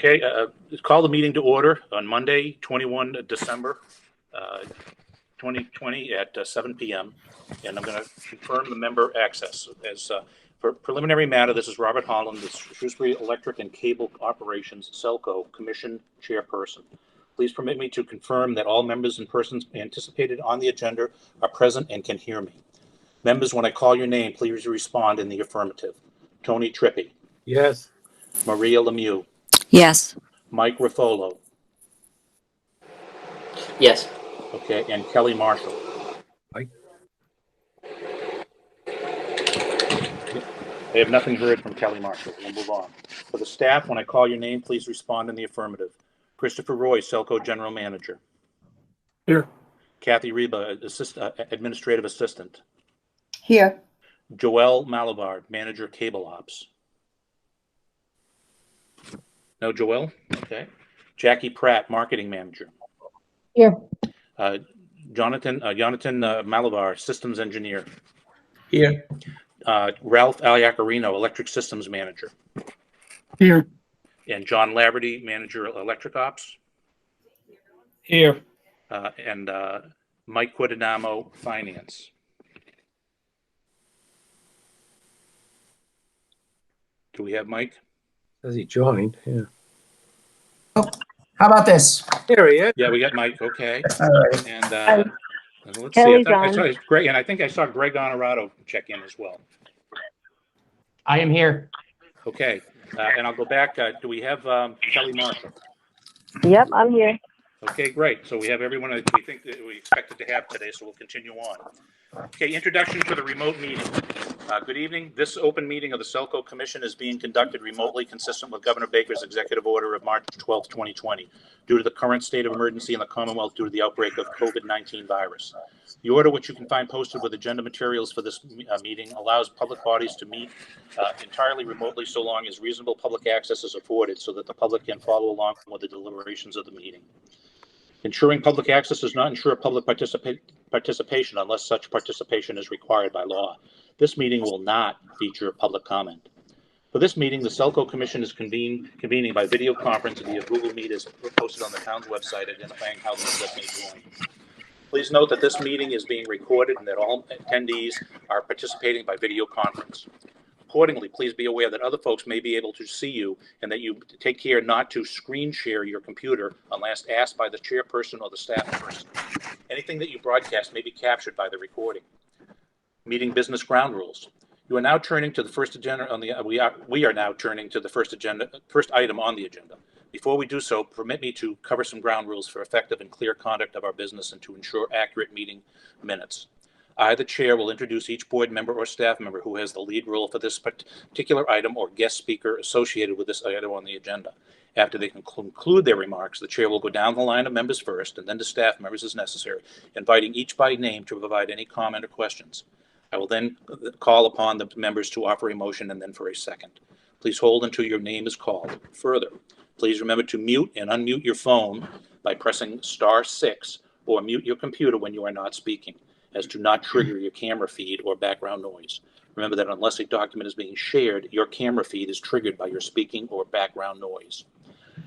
Okay, call the meeting to order on Monday, 21 December 2020 at 7 p.m. And I'm going to confirm the member access. As for preliminary matter, this is Robert Holland, the Shrewsbury Electric and Cable Operations SELCO Commission Chairperson. Please permit me to confirm that all members and persons anticipated on the agenda are present and can hear me. Members, when I call your name, please respond in the affirmative. Tony Trippi. Yes. Maria Lemieux. Yes. Mike Ruffolo. Yes. Okay, and Kelly Marshall. Mike. I have nothing heard from Kelly Marshall. We'll move on. For the staff, when I call your name, please respond in the affirmative. Christopher Roy, SELCO General Manager. Here. Kathy Reba, Administrative Assistant. Here. Joelle Malabard, Manager Cable Ops. No Joelle? Okay. Jackie Pratt, Marketing Manager. Here. Jonathan Malabar, Systems Engineer. Here. Ralph Aliacarino, Electric Systems Manager. Here. And John Laverty, Manager Electric Ops. Here. And Mike Quidinamo, Finance. Do we have Mike? Says he joined. Yeah. Oh, how about this? Here he is. Yeah, we got Mike. Okay. All right. And let's Kelly's see. I on. saw Greg, and I think I saw Greg Honorado check in as well. I am here. Okay. And I'll go back. Do we have Kelly Marshall? Yep, I'm here. Okay, great. So we have everyone that we think that we expected to have today, so we'll continue on. Okay, introduction to the remote meeting. Good evening. This open meeting of the SELCO Commission is being conducted remotely, consistent with Governor Baker's executive order of March 12, 2020, due to the current state of emergency in the Commonwealth due to the outbreak of COVID-19 virus. The order, which you can find posted with agenda materials for this meeting, allows public bodies to meet entirely remotely so long as reasonable public access is afforded so that the public can follow along with the deliberations of the meeting. Ensuring public access does not ensure public participation unless such participation is required by law. This meeting will not feature public comment. For this meeting, the SELCO Commission is convening by video conference via Google Meet as posted on the town's website, identifying how the public may join. Please note that this meeting is being recorded and that all attendees are participating by video conference. Accordingly, please be aware that other folks may be able to see you and that you take care not to screen share your computer unless asked by the chairperson or the staff person. Anything that you broadcast may be captured by the recording. Meeting business ground rules. You are now turning to the first agenda on the we are now turning to the first item on the agenda. Before we do so, permit me to cover some ground rules for effective and clear conduct of our business and to ensure accurate meeting minutes. I, the chair, will introduce each board member or staff member who has the lead role for this particular item or guest speaker associated with this item on the agenda. After they can conclude their remarks, the chair will go down the line of members first and then to staff members as necessary, inviting each by name to provide any comment or questions. I will then call upon the members to offer a motion and then for a second. Please hold until your name is called. Further, please remember to mute and unmute your phone by pressing *6 or mute your computer when you are not speaking, as to not trigger your camera feed or background noise. Remember that unless a document is being shared, your camera feed is triggered by your speaking or background noise.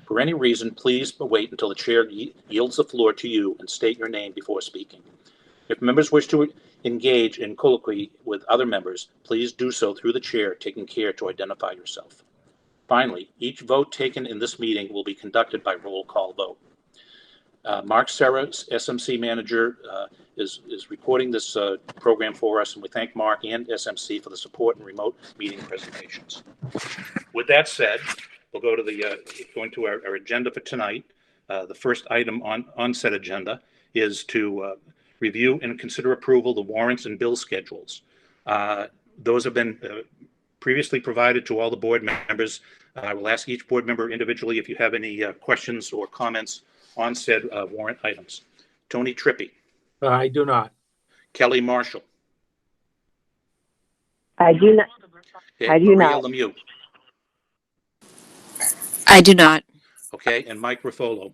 For any reason, please wait until the chair yields the floor to you and state your name before speaking. If members wish to engage in colloquy with other members, please do so through the chair, taking care to identify yourself. Finally, each vote taken in this meeting will be conducted by roll call vote. Mark Serra, SMC Manager, is recording this program for us, and we thank Mark and SMC for the support in remote meeting presentations. With that said, we'll go to going to our agenda for tonight. The first item on said agenda is to review and consider approval the warrants and bill schedules. Those have been previously provided to all the board members. I will ask each board member individually if you have any questions or comments on said warrant items. Tony Trippi. I do not. Kelly Marshall. I do not. Okay, I do Maria not. Lemieux. I do not. Okay, and Mike Ruffolo.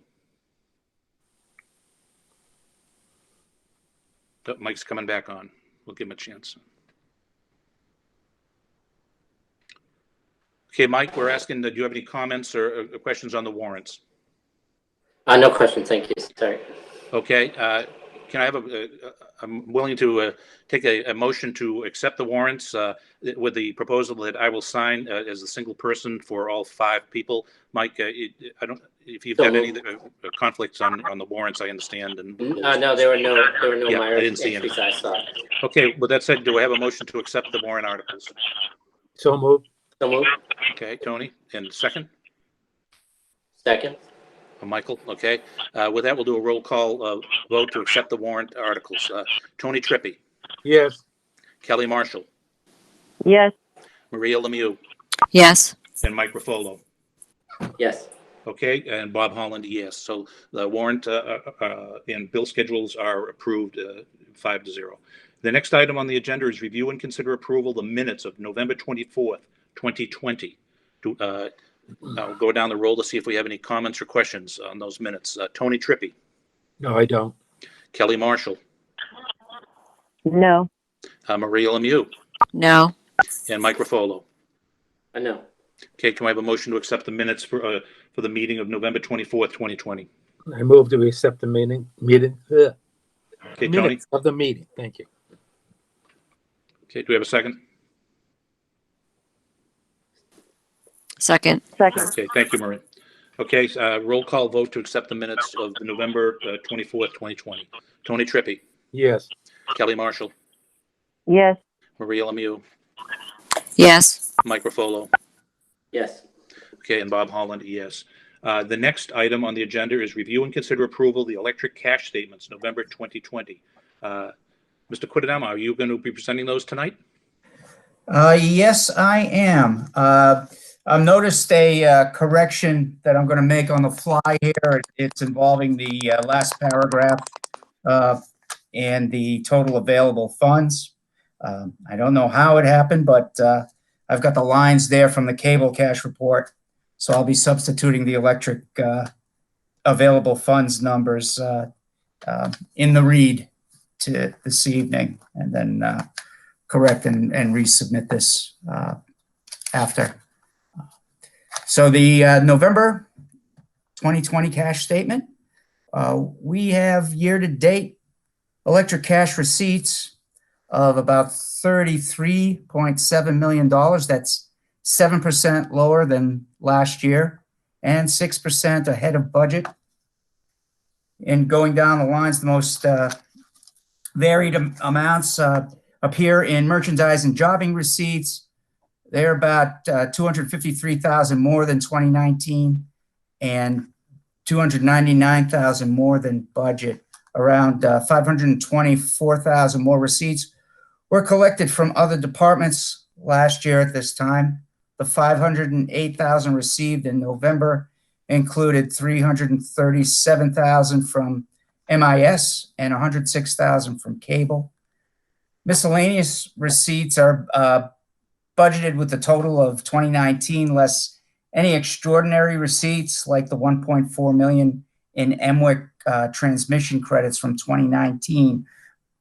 Oh, Mike's coming back on. We'll give him a chance. Okay, Mike, we're asking, do you have any comments or questions on the warrants? No question. Thank you. Sorry. Okay, can I have I'm willing to take a motion to accept the warrants with the proposal that I will sign as a single person for all 5 people. Mike, I don't, if you've got any conflicts on the warrants, I understand. And No, there were no Yeah, minor I didn't see entries I saw. okay, with that said, do I have a motion to accept the warrant articles? So moved. So moved. Okay, Tony, and second? Second. Michael, okay. With that, we'll do a roll call vote to accept the warrant articles. Tony Trippi, Yes. Kelly Marshall, Yes. Maria Lemieux, Yes. and Mike Ruffolo. Yes. Okay, and Bob Holland, yes. So the warrant and bill schedules are approved 5-0. The next item on the agenda is review and consider approval the minutes of November 24th, 2020. I'll go down the roll to see if we have any comments or questions on those minutes. Tony Trippi, No, I don't. Kelly Marshall, No. Maria Lemieux, No. and Mike Ruffolo. No. Okay, can I have a motion to accept the minutes for the meeting of November 24th, 2020? I move to accept the Okay, Tony. minutes of the meeting. Thank you. Okay, do we have a second? Second. Second. Okay, thank you, Maria. Okay, roll call vote to accept the minutes of November 24th, 2020. Tony Trippi, Yes. Kelly Marshall, Yes. Maria Lemieux, Yes. Mike Ruffolo. Yes. Okay, and Bob Holland, yes. The next item on the agenda is review and consider approval of the electric cash statements, November 2020. Mr. Quidadama, are you going to be presenting those tonight? Yes, I am. I've noticed a correction that I'm going to make on the fly here. It's involving the last paragraph and the total available funds. I don't know how it happened, but I've got the lines there from the cable cash report. So I'll be substituting the electric available funds numbers in the read to this evening, and then correct and resubmit this after. So the November 2020 cash statement, we have year-to-date electric cash receipts of about $33.7 million. That's 7% lower than last year and 6% ahead of budget. And going down the lines, the most varied amounts appear in merchandise and jobbing receipts. They're about 253,000 more than 2019 and 299,000 more than budget. Around 524,000 more receipts were collected from other departments last year at this time. The 508,000 received in November included 337,000 from MIS and 106,000 from cable. Miscellaneous receipts are budgeted with a total of 2019 less any extraordinary receipts like the 1.4 million in MWIC transmission credits from 2019.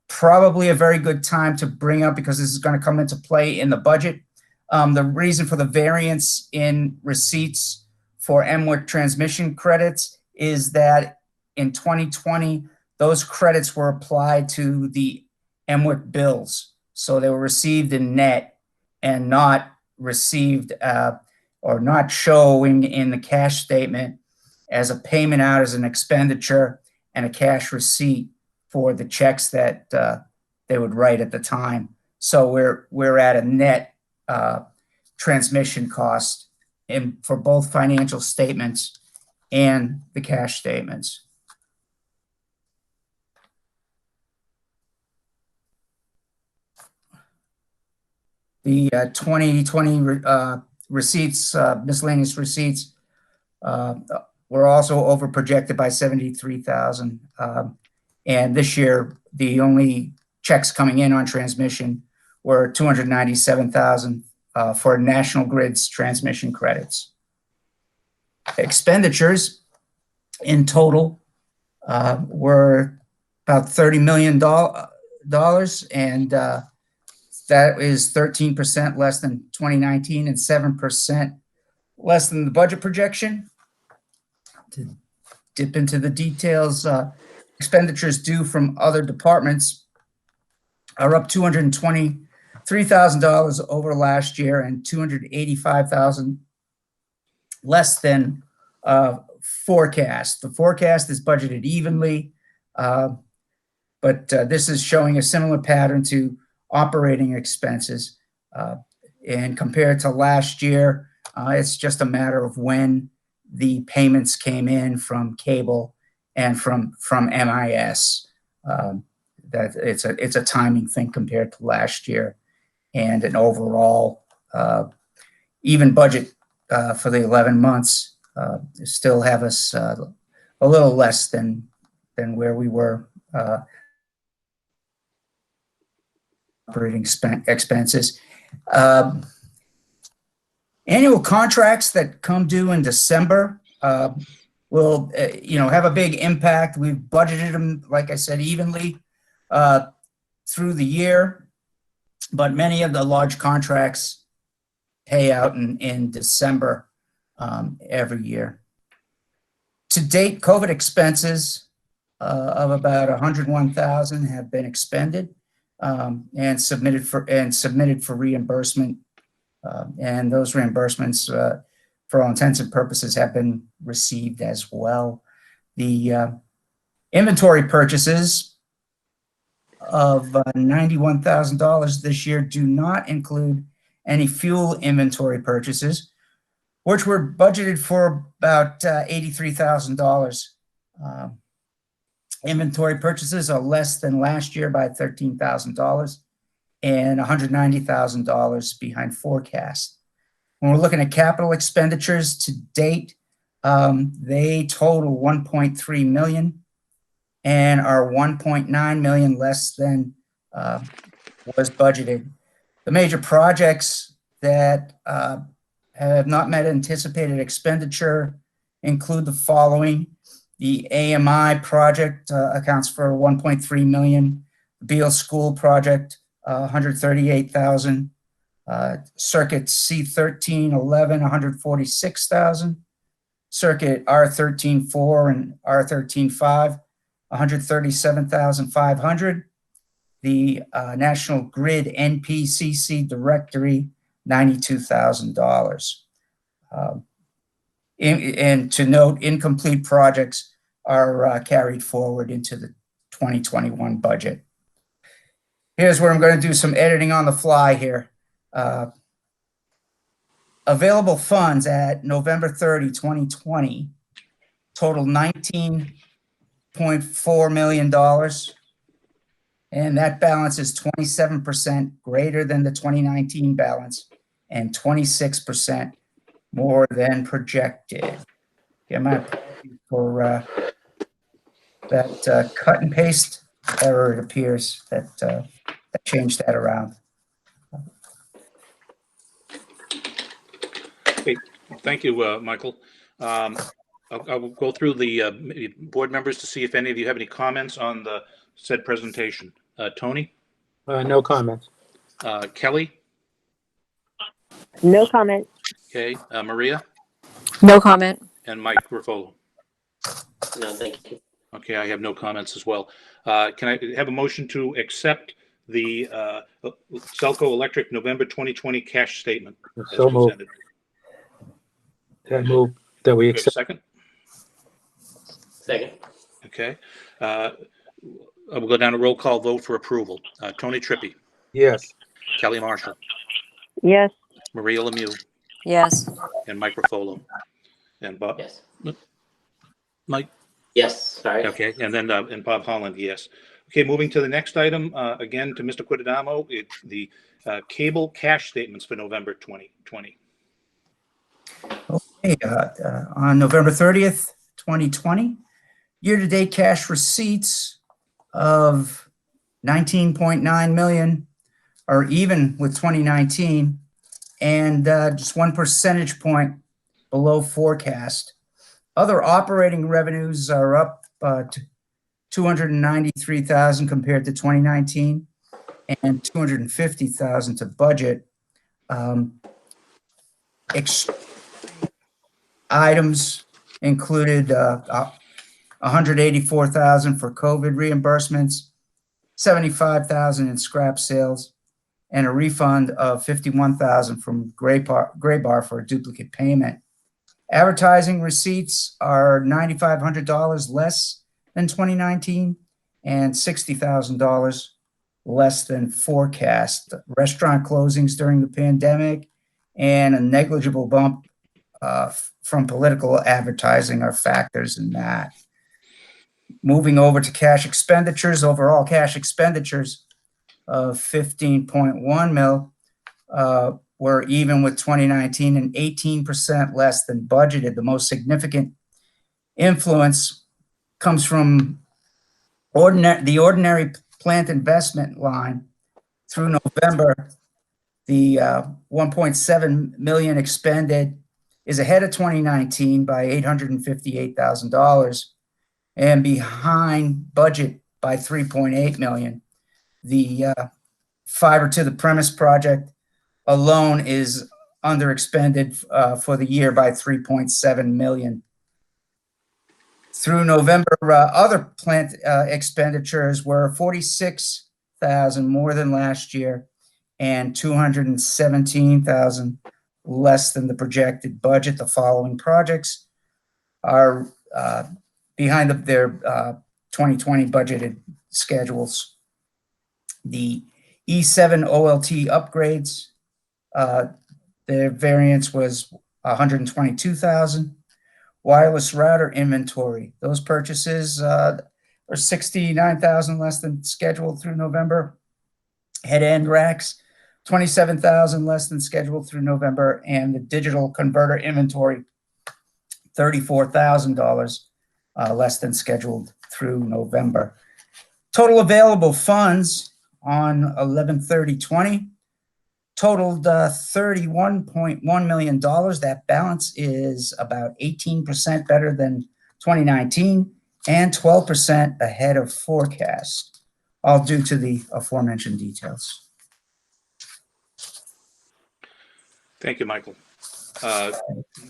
Probably a very good time to bring up because this is going to come into play in the budget. The reason for the variance in receipts for MWIC transmission credits is that in 2020, those credits were applied to the MWIC bills. So they were received in net and not received or not showing in the cash statement as a payment out as an expenditure and a cash receipt for the checks that they would write at the time. So we're at a net transmission cost for both financial statements and the cash statements. The 2020 receipts, miscellaneous receipts, were also over projected by 73,000. And this year, the only checks coming in on transmission were 297,000 for National Grid's transmission credits. Expenditures in total were about $30 million, and that is 13% less than 2019 and 7% less than the budget projection. To dip into the details, expenditures due from other departments are up $223,000 over last year and $285,000 less than forecast. The forecast is budgeted evenly, but this is showing a similar pattern to operating expenses. And compared to last year, it's just a matter of when the payments came in from cable and from MIS. That it's a timing thing compared to last year, and an overall even budget for the 11 months still have us a little less than where we were operating expenses. Annual contracts that come due in December will have a big impact. We've budgeted them, like I said, evenly through the year, but many of the large contracts pay out in December every year. To date, COVID expenses of about $101,000 have been expended and submitted for reimbursement, and those reimbursements, for all intents and purposes, have been received as well. The inventory purchases of $91,000 this year do not include any fuel inventory purchases, which were budgeted for about $83,000. Inventory purchases are less than last year by $13,000 and $190,000 behind forecast. When we're looking at capital expenditures to date, they total $1.3 million and are $1.9 million less than was budgeted. The major projects that have not met anticipated expenditure include the following. The AMI project accounts for $1.3 million. The Beal School project, $138,000. Circuit C1311, $146,000. Circuit R13.4 and R13.5, $137,500. The National Grid NPCC directory, $92,000. And to note, incomplete projects are carried forward into the 2021 budget. Here's where I'm going to do some editing on the fly here. Available funds at November 30, 2020 total $19.4 million. And that balance is 27% greater than the 2019 balance and 26% more than projected. Get my apologies for that cut and paste error. It appears that changed that around. Okay, thank you, Michael. I'll go through the board members to see if any of you have any comments on the said presentation. Tony? No comments. Kelly? No comment. Okay, Maria? No comment. And Mike Ruffolo? No, thank you. Okay, I have no comments as well. Can I have a motion to accept the SELCO Electric November 2020 cash statement as So moved. presented? I move that we Do we have a accept. second? Second. Okay. We'll go down to roll call vote for approval. Tony Trippi, Yes. Kelly Marshall, Yes. Maria Lemieux, Yes. and Mike Ruffolo. And Bob? Yes. Mike? Yes, sorry. Okay, and then and Bob Holland, yes. Okay, moving to the next item, again to Mr. Quidadamo, the cable cash statements for November 2020. Okay, on November 30th, 2020, year-to-date cash receipts of $19.9 million are even with 2019 and just 1 percentage point below forecast. Other operating revenues are up to $293,000 compared to 2019 and $250,000 to budget. items included 184,000 for COVID reimbursements, 75,000 in scrap sales, and a refund of 51,000 from Gray Bar for a duplicate payment. Advertising receipts are $9,500 less than 2019 and $60,000 less than forecast. Restaurant closings during the pandemic and a negligible bump from political advertising are factors in that. Moving over to cash expenditures, overall cash expenditures of 15.1 mil were even with 2019 and 18% less than budgeted. The most significant influence comes from the ordinary plant investment line through November. The 1.7 million expended is ahead of 2019 by $858,000 and behind budget by 3.8 million. The fiber to the premise project alone is under expended for the year by 3.7 million. Through November, other plant expenditures were 46,000 more than last year and 217,000 less than the projected budget. The following projects are behind their 2020 budgeted schedules. The E7 OLT upgrades, their variance was 122,000. Wireless router inventory, those purchases are 69,000 less than scheduled through November. Head-end racks, 27,000 less than scheduled through November, and the digital converter inventory, $34,000 less than scheduled through November. Total available funds on 11/30/20 totaled $31.1 million. That balance is about 18% better than 2019 and 12% ahead of forecast, all due to the aforementioned details. Thank you, Michael.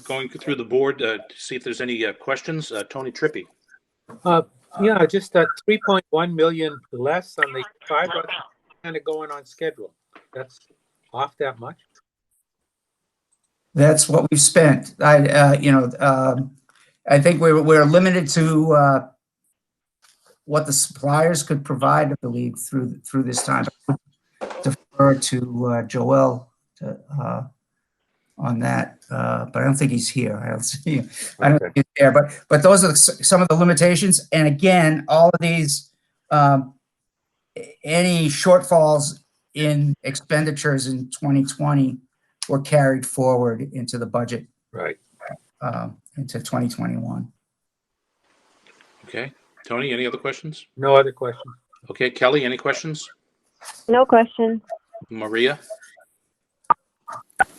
Going through the board to see if there's any questions. Tony Trippi. Yeah, just that 3.1 million less on the fiber, kind of going on schedule. That's off that much. That's what we've spent. I think we're limited to what the suppliers could provide, I believe, through this time. Defer to Joel on that, but I don't think he's here. I don't see him. I don't think he's there. But those are some of the limitations. And again, all of these, any shortfalls in expenditures in 2020 were carried forward into the budget, Right. into 2021. Okay. Tony, any other questions? No other questions. Okay. Kelly, any questions? No question. Maria?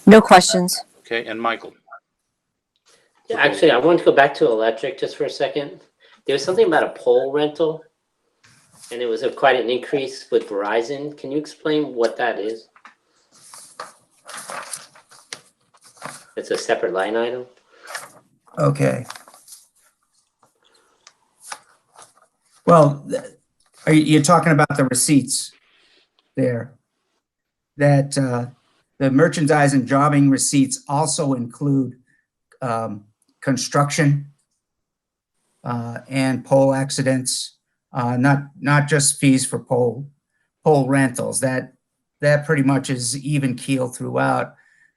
No questions. Okay. And Michael? Yeah, actually, I wanted to go back to electric just for a second. There was something about a pole rental, and it was quite an increase with Verizon. Can you explain what that is? It's a separate line item. Okay. Well, you're talking about the receipts there. That the merchandise and jobbing receipts also include construction and pole accidents, not just fees for pole rentals. That pretty much is even keel throughout.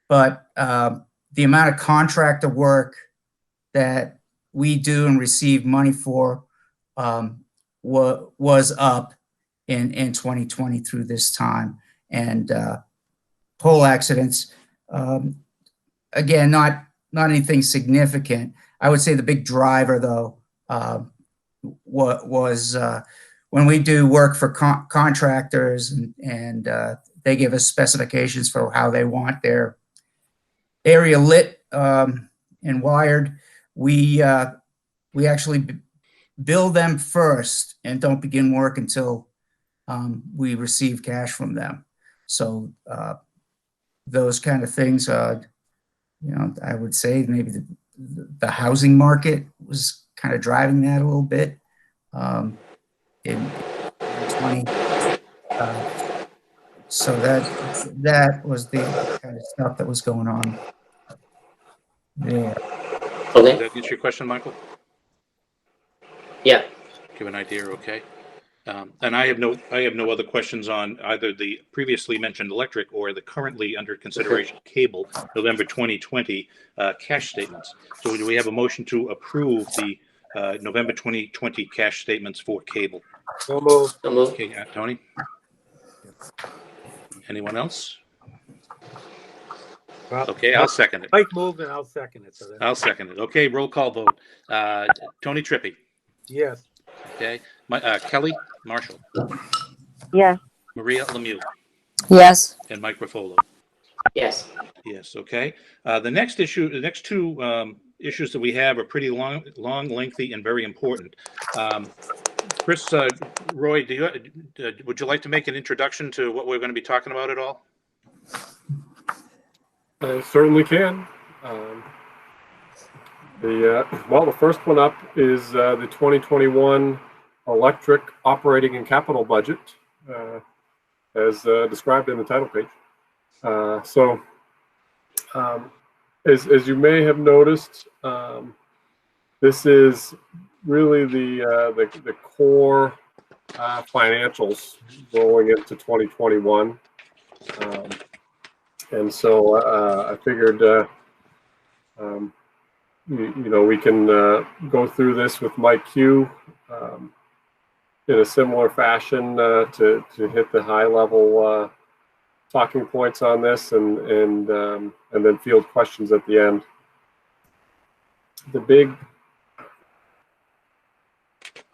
But the amount of contractor work that we do and receive money for was up in 2020 through this time. And pole accidents, again, not anything significant. I would say the big driver, though, was when we do work for contractors and they give us specifications for how they want their area lit and wired. We actually bill them first and don't begin work until we receive cash from them. So those kind of things, I would say maybe the housing market was kind of driving that a little bit in 20. So that was the kind of stuff that was going on there. Does Okay, that answer your question, Michael? yeah, Give an idea, okay? And I have no other questions on either the previously mentioned electric or the currently under consideration cable November 2020 cash statements. So do we have a motion to approve the November 2020 cash statements for cable? So moved. so move. Okay, Tony? Anyone else? Well, Okay, I'll second it. Mike moved and I'll second it. So I'll second it. Okay, roll call vote. Tony Trippi. yes. Okay. Kelly Marshall. Yes. Maria Lemieux. Yes. And Mike Ruffolo. Yes, Yes, okay. The next two issues that we have are pretty long, lengthy, and very important. Chris, Roy, would you like to make an introduction to what we're going to be talking about at all? I certainly can. The first one up is the 2021 electric operating and capital budget, as described in the title page. As you may have noticed, this is really the core financials rolling into 2021. And so I figured, we can go through this with Mike Q in a similar fashion to hit the high level talking points on this, and then field questions at the end.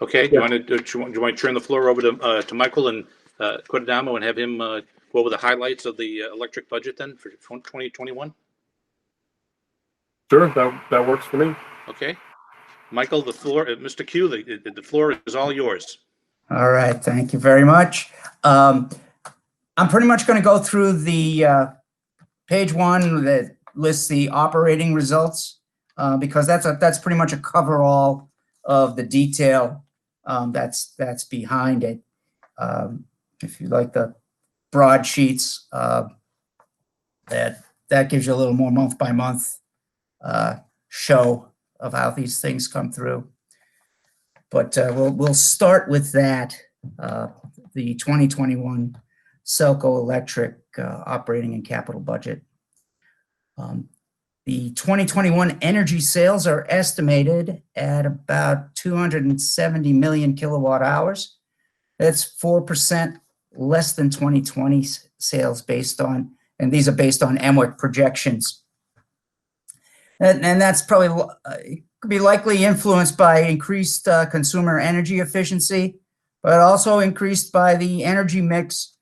Okay. Do you want to turn the floor over to Michael and Codadamo and have him go over the highlights of the electric budget then for 2021? Sure, that works for me. Okay. Michael, the floor, Mr. Q, the floor is all yours. All right, thank you very much. I'm pretty much going to go through the page one that lists the operating results because that's pretty much a coverall of the detail that's behind it. If you like the broadsheets, that gives you a little more month by month show of how these things come through. But we'll start with that, the 2021 SELCO electric operating and capital budget. The 2021 energy sales are estimated at about 270 million kilowatt hours. That's 4% less than 2020 sales and these are based on EMWIC projections. And that's probably could be likely influenced by increased consumer energy efficiency, but also increased by the energy mix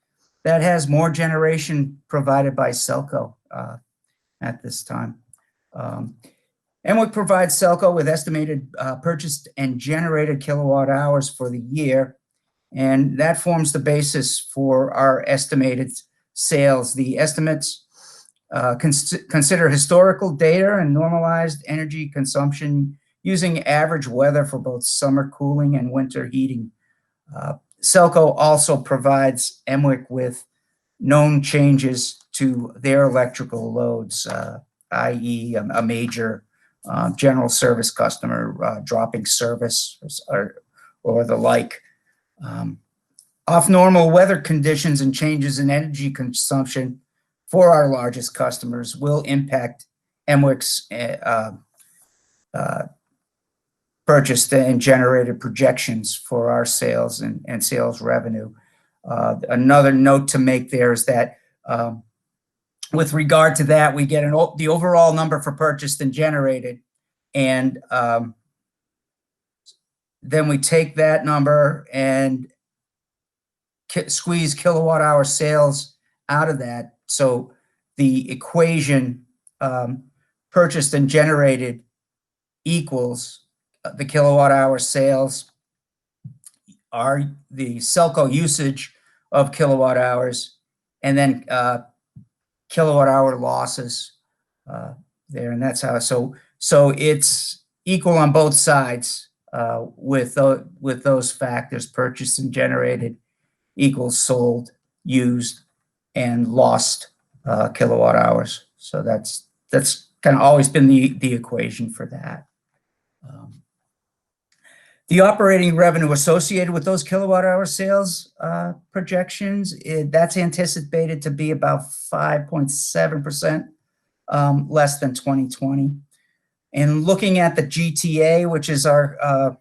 that has more generation provided by SELCO at this time. EMWIC provides SELCO with estimated purchased and generated kilowatt hours for the year, and that forms the basis for our estimated sales. The estimates consider historical data and normalized energy consumption using average weather for both summer cooling and winter heating. SELCO also provides EMWIC with known changes to their electrical loads, i.e. a major general service customer dropping service or the like. Off normal weather conditions and changes in energy consumption for our largest customers will impact EMWIC's purchased and generated projections for our sales and sales revenue. Another note to make there is that with regard to that, we get the overall number for purchased and generated, and then we take that number and squeeze kilowatt hour sales out of that. So the equation purchased and generated equals the kilowatt hour sales are the SELCO usage of kilowatt hours, and then kilowatt hour losses there, and that's how. So So it's equal on both sides with those factors: purchased and generated equals sold, used, and lost kilowatt hours. So that's kind of always been the equation for that. The operating revenue associated with those kilowatt hour sales projections, that's anticipated to be about 5.7% less than 2020. And looking at the GTA, which is our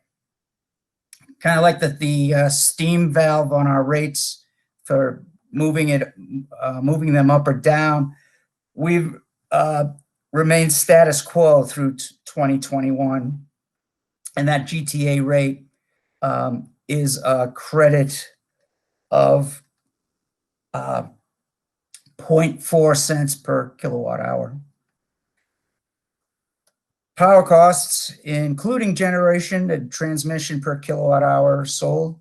kind of like the steam valve on our rates for moving them up or down, we've remained status quo through 2021. And that GTA rate is a credit of 0.4 cents per kilowatt hour. Power costs, including generation and transmission per kilowatt hour sold,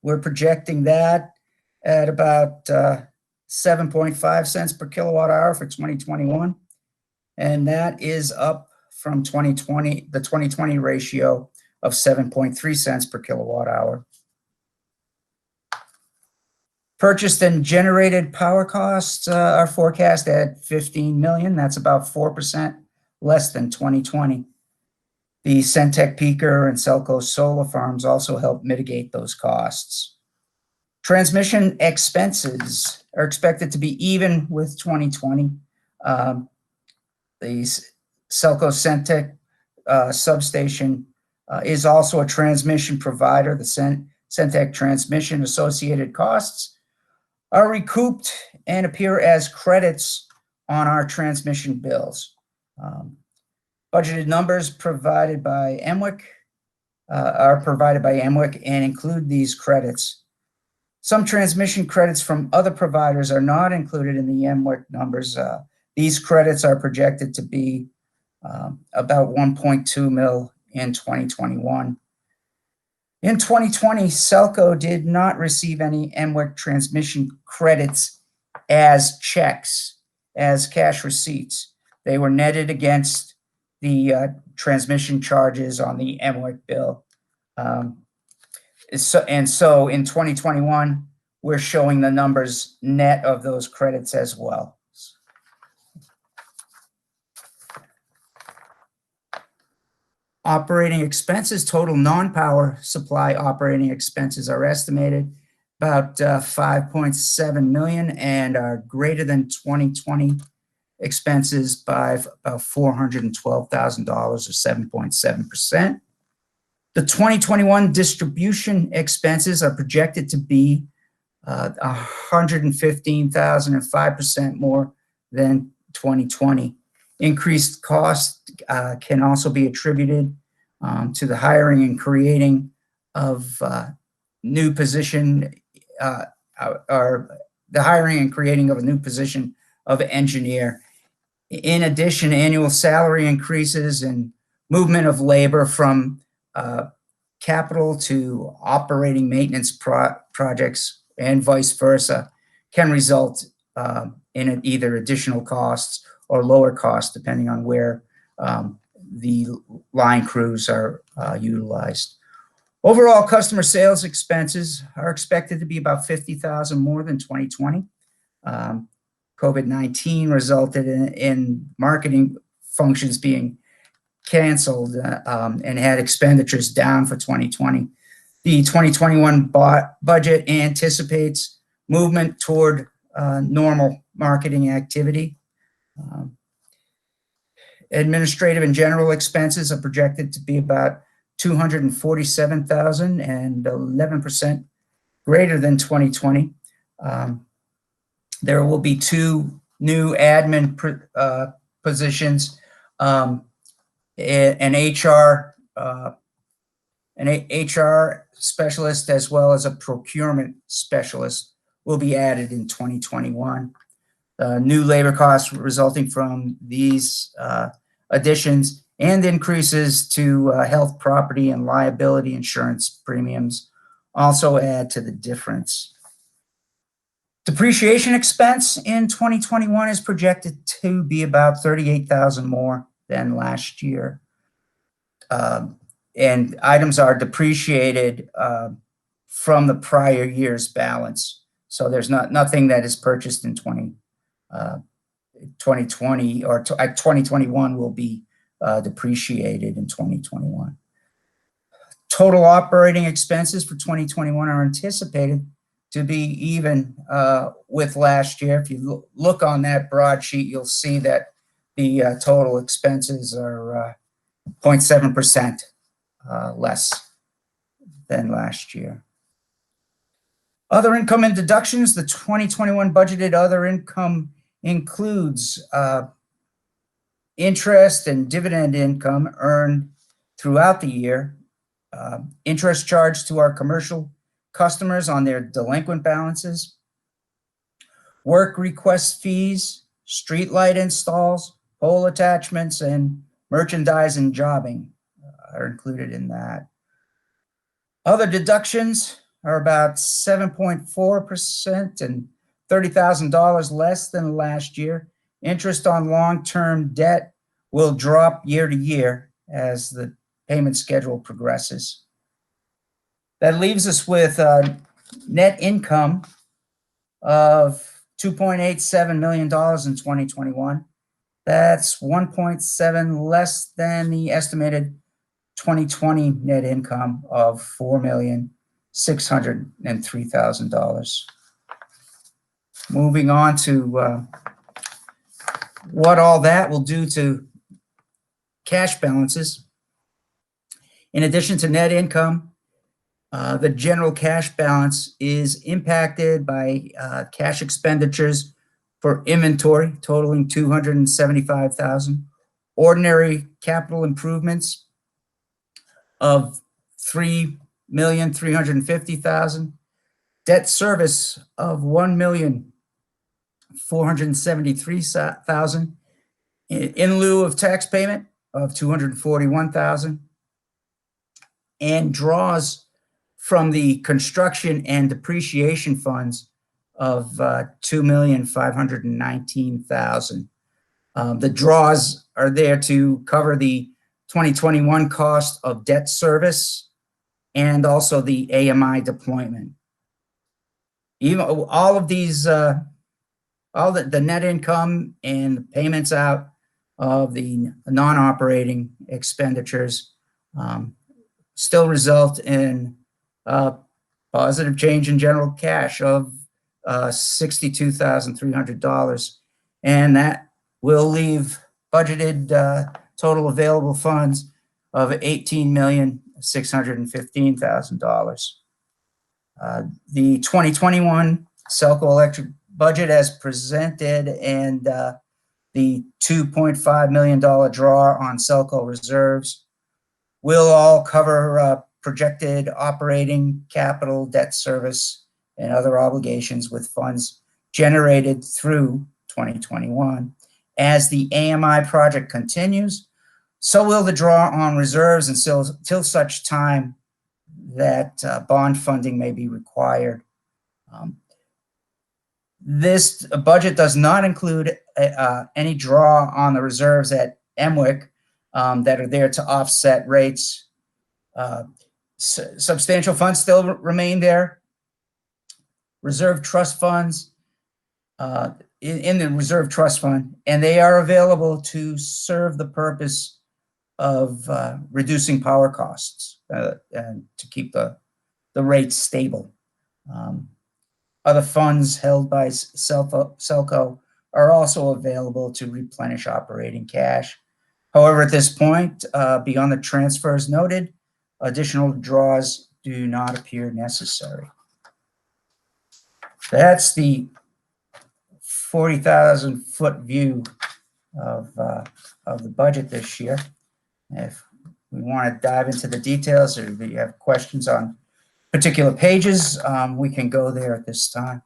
we're projecting that at about 7.5 cents per kilowatt hour for 2021. And that is up from 2020, the 2020 ratio of 7.3 cents per kilowatt hour. Purchased and generated power costs are forecast at 15 million. That's about 4% less than 2020. The Centec Peaker and SELCO solar farms also help mitigate those costs. Transmission expenses are expected to be even with 2020. The SELCO Centec substation is also a transmission provider. The Centec transmission associated costs are recouped and appear as credits on our transmission bills. Budgeted numbers provided by MWIC are provided by MWIC and include these credits. Some transmission credits from other providers are not included in the MWIC numbers. These credits are projected to be about 1.2 mil in 2021. In 2020, SELCO did not receive any MWIC transmission credits as checks, as cash receipts. They were netted against the transmission charges on the MWIC bill. So in 2021, we're showing the numbers net of those credits as well. Operating expenses, total non-power supply operating expenses are estimated about 5.7 million and are greater than 2020 expenses by about $412,000 or 7.7%. The 2021 distribution expenses are projected to be 115,000 and 5% more than 2020. Increased cost can also be attributed to the hiring and creating of new position, or the hiring and creating of a new position of engineer. In addition, annual salary increases and movement of labor from capital to operating maintenance projects and vice versa can result in either additional costs or lower costs, depending on where the line crews are utilized. Overall, customer sales expenses are expected to be about 50,000 more than 2020. COVID-19 resulted in marketing functions being canceled and had expenditures down for 2020. The 2021 budget anticipates movement toward normal marketing activity. Administrative and general expenses are projected to be about 247,000 and 11% greater than 2020. There will be two new admin positions, an HR specialist as well as a procurement specialist will be added in 2021. New labor costs resulting from these additions and increases to health, property, and liability insurance premiums also add to the difference. Depreciation expense in 2021 is projected to be about 38,000 more than last year. And items are depreciated from the prior year's balance. So there's nothing that is purchased in 2020 or 2021 will be depreciated in 2021. Total operating expenses for 2021 are anticipated to be even with last year. If you look on that broadsheet, you'll see that the total expenses are 0.7% less than last year. Other income and deductions. The 2021 budgeted other income includes interest and dividend income earned throughout the year, interest charged to our commercial customers on their delinquent balances, work request fees, street light installs, pole attachments, and merchandise and jobbing are included in that. Other deductions are about 7.4% and $30,000 less than last year. Interest on long-term debt will drop year to year as the payment schedule progresses. That leaves us with net income of $2.87 million in 2021. That's 1.7 less than the estimated 2020 net income of $4,603,000. Moving on to what all that will do to cash balances. In addition to net income, the general cash balance is impacted by cash expenditures for inventory totaling $275,000, ordinary capital improvements of $3,350,000, debt service of $1,473,000, in lieu of tax payment of $241,000, and draws from the construction and depreciation funds of $2,519,000. The draws are there to cover the 2021 cost of debt service and also the AMI deployment. Even all of these, all the net income and the payments out of the non-operating expenditures still result in positive change in general cash of $62,300, and that will leave budgeted total available funds of $18,615,000. The 2021 SELCO Electric budget as presented and the $2.5 million draw on SELCO reserves will all cover projected operating capital, debt service, and other obligations with funds generated through 2021. As the AMI project continues, so will the draw on reserves until such time that bond funding may be required. This budget does not include any draw on the reserves at MWIC that are there to offset rates. Substantial funds still remain there. Reserve trust funds in the reserve trust fund, and they are available to serve the purpose of reducing power costs and to keep the rates stable. Other funds held by SELCO are also available to replenish operating cash. However, at this point, beyond the transfers noted, additional draws do not appear necessary. That's the 40,000-foot view of the budget this year. If we want to dive into the details, or if you have questions on particular pages, we can go there at this time.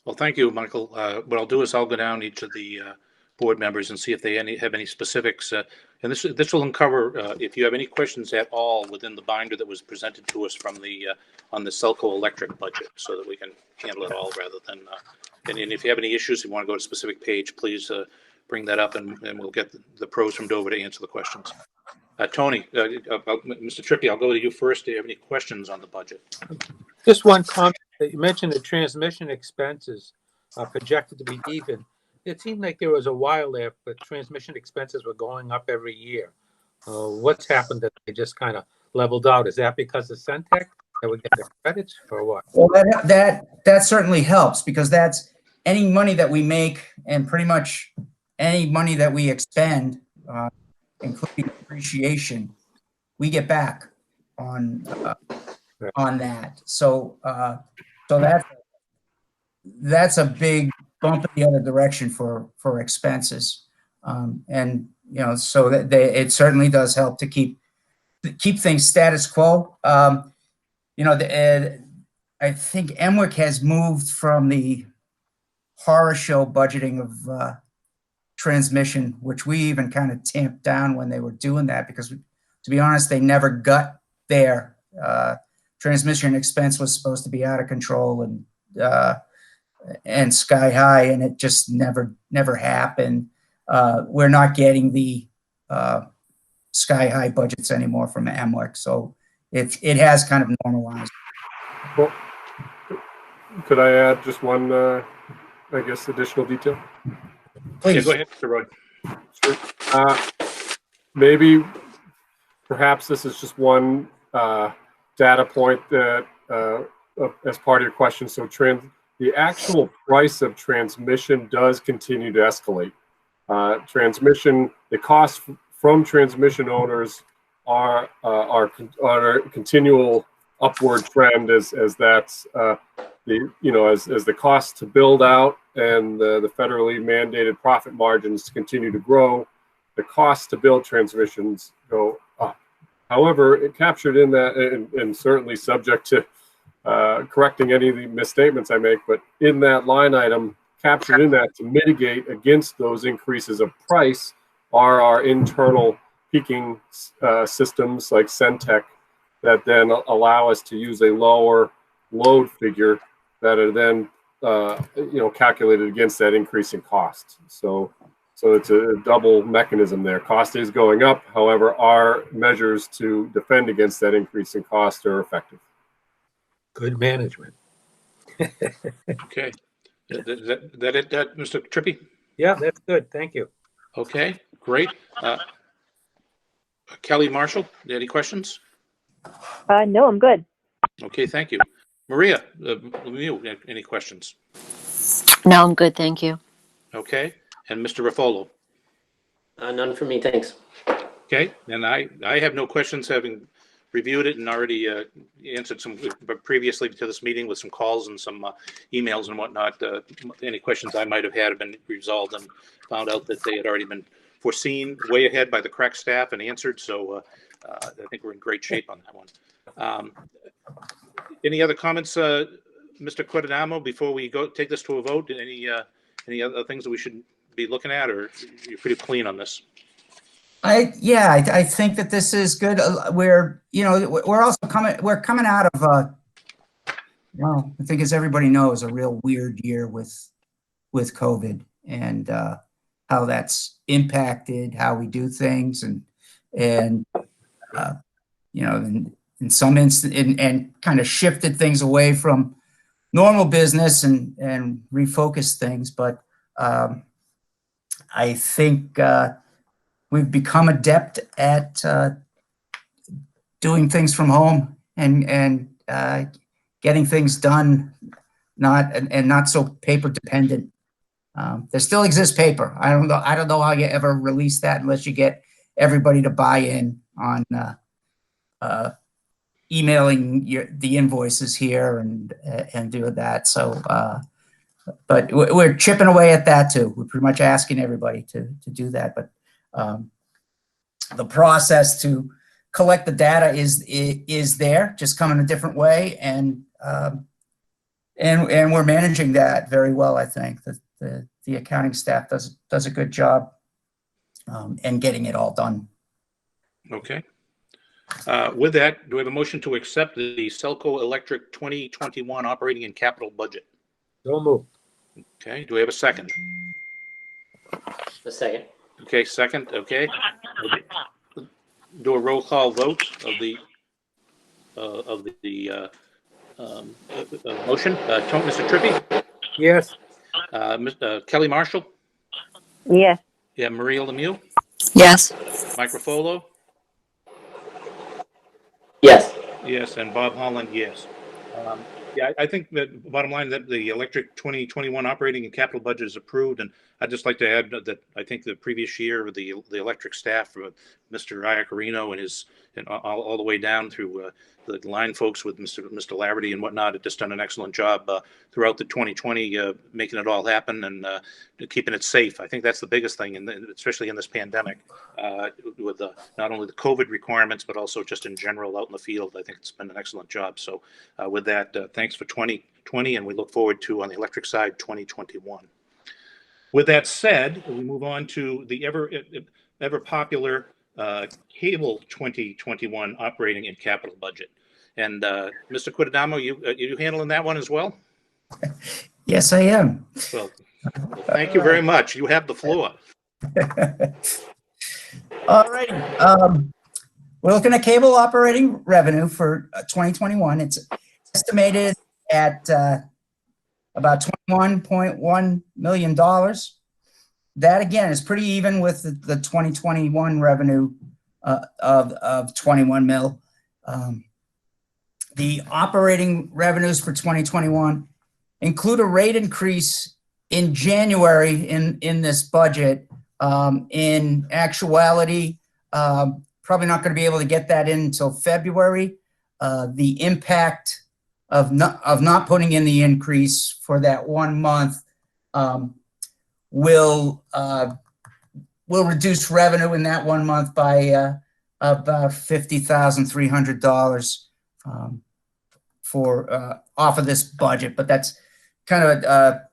Well, thank you, Michael. What I'll do is I'll go down each of the board members and see if they have any specifics. And this will uncover if you have any questions at all within the binder that was presented to us from the on the SELCO Electric budget, so that we can handle it all rather than. And if you have any issues, if you want to go to a specific page, please bring that up, and we'll get the pros from Dover to answer the questions. Tony, Mr. Trippy, I'll go to you first. Do you have any questions on the budget? Just one comment. You mentioned the transmission expenses are projected to be even. It seemed like there was a while there, but transmission expenses were going up every year. What's happened that they just kind of leveled out? Is that because of Centec that would get the credits or what? Well, that certainly helps, because that's any money that we make and pretty much any money that we expend, including depreciation, we get back on that. So that's a big bump in the other direction for expenses, and so that it certainly does help to keep things status quo. I think Emwick has moved from the horror show budgeting of transmission, which we even kind of tamped down when they were doing that, because to be honest, they never got there. Transmission expense was supposed to be out of control and sky high, and it just never happened. We're not getting the sky high budgets anymore from Emwick, so it has kind of normalized. Well, could I add just one, additional detail? Please. Yeah, go ahead, Mr. Roy. Sure. Maybe, perhaps this is just one data point that, as part of your question. So the actual price of transmission does continue to escalate. The cost from transmission owners are a continual upward trend as that's as the cost to build out and the federally mandated profit margins continue to grow, the cost to build transmissions go up. However, it captured in that, and certainly subject to correcting any of the misstatements I make, but in that line item, captured in that to mitigate against those increases of price are our internal peaking systems like Centec that then allow us to use a lower load figure that are then calculated against that increase in cost. So it's a double mechanism there. Cost is going up. However, our measures to defend against that increase in cost are effective. Good management. Okay. That it, Mr. Trippy? Yeah, that's good. Thank you. Okay, great. Kelly Marshall, any questions? No, I'm good. Okay, thank you. Maria, you, any questions? No, I'm good, thank you. Okay, and Mr. Ruffolo? None for me, thanks. Okay, and I have no questions, having reviewed it and already answered some previously to this meeting with some calls and some emails and whatnot. Any questions I might have had have been resolved, and found out that they had already been foreseen way ahead by the crack staff and answered. So I think we're in great shape on that one. Any other comments, Mr. Quadanamo, before we take this to a vote? Any other things that we should be looking at, or you're pretty clean on this? I think that this is good. We're coming out of I think, as everybody knows, a real weird year with COVID and how that's impacted how we do things, and in some instance, and kind of shifted things away from normal business and refocused things. But I think we've become adept at doing things from home and getting things done, not so paper dependent. There still exists paper. I don't know how you ever release that unless you get everybody to buy in on emailing the invoices here and do that. So, but we're chipping away at that too. We're pretty much asking everybody to do that. But the process to collect the data is there, just coming a different way, and we're managing that very well. I think that the accounting staff does a good job in getting it all done. Okay. With that, do we have a motion to accept the SELCO Electric 2021 operating and capital budget? So moved. Okay. Do we have a second? A second. Okay, second, okay. Do a roll call vote of the motion. Mr. Trippy, Yes. Kelly Marshall, Yes. yeah, Maria Lemieux, Yes. Mike Ruffolo, Yes. yes, and Bob Holland, yes. Yeah, I think that bottom line that the electric 2021 operating and capital budget is approved, and I'd just like to add that I think the previous year the electric staff, Mr. Iacarino and all the way down through the line folks with Mr. Laverty and whatnot, have just done an excellent job throughout the 2020, making it all happen and keeping it safe. I think that's the biggest thing, and especially in this pandemic, with not only the COVID requirements but also just in general out in the field. I think it's been an excellent job. So with that, thanks for 2020, and we look forward to, on the electric side, 2021. With that said, we move on to the ever popular cable 2021 operating and capital budget. And Mr. Quidadamo, you handling that one as well? Yes, I am. Well, thank you very much. You have the floor. All right. We're looking at cable operating revenue for 2021. It's estimated at about $21.1 million. That, again, is pretty even with the 2021 revenue of 21 mil. The operating revenues for 2021 include a rate increase in January in this budget. In actuality, probably not going to be able to get that in until February. The impact of not putting in the increase for that 1 month will reduce revenue in that 1 month by about $50,300 for off of this budget. But that's kind of a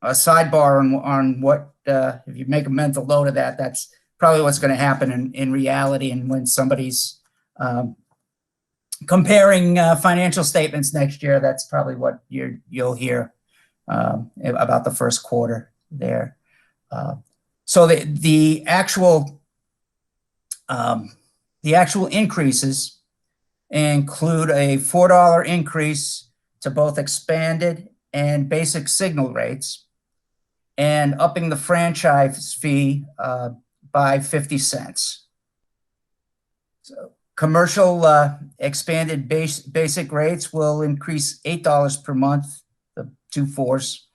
sidebar on what, if you make a mental note of that, that's probably what's going to happen in reality. And when somebody's comparing financial statements next year, that's probably what you'll hear about the first quarter there. So the actual increases include a $4 increase to both expanded and basic signal rates, and upping the franchise fee by 50 cents. So commercial expanded basic rates will increase $8 per month, the 2 fours.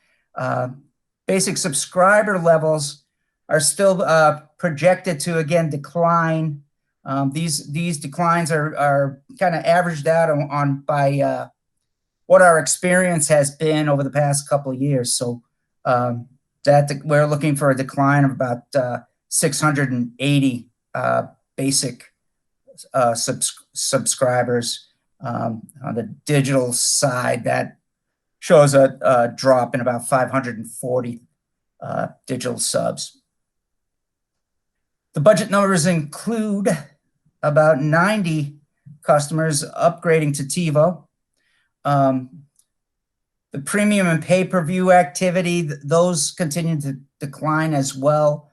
Basic subscriber levels are still projected to, again, decline. These declines are kind of averaged out on by what our experience has been over the past couple of years. So that we're looking for a decline of about 680 basic subscribers. On the digital side, that shows a drop in about 540 digital subs. The budget numbers include about 90 customers upgrading to TiVo. The premium and pay-per-view activity, those continue to decline as well,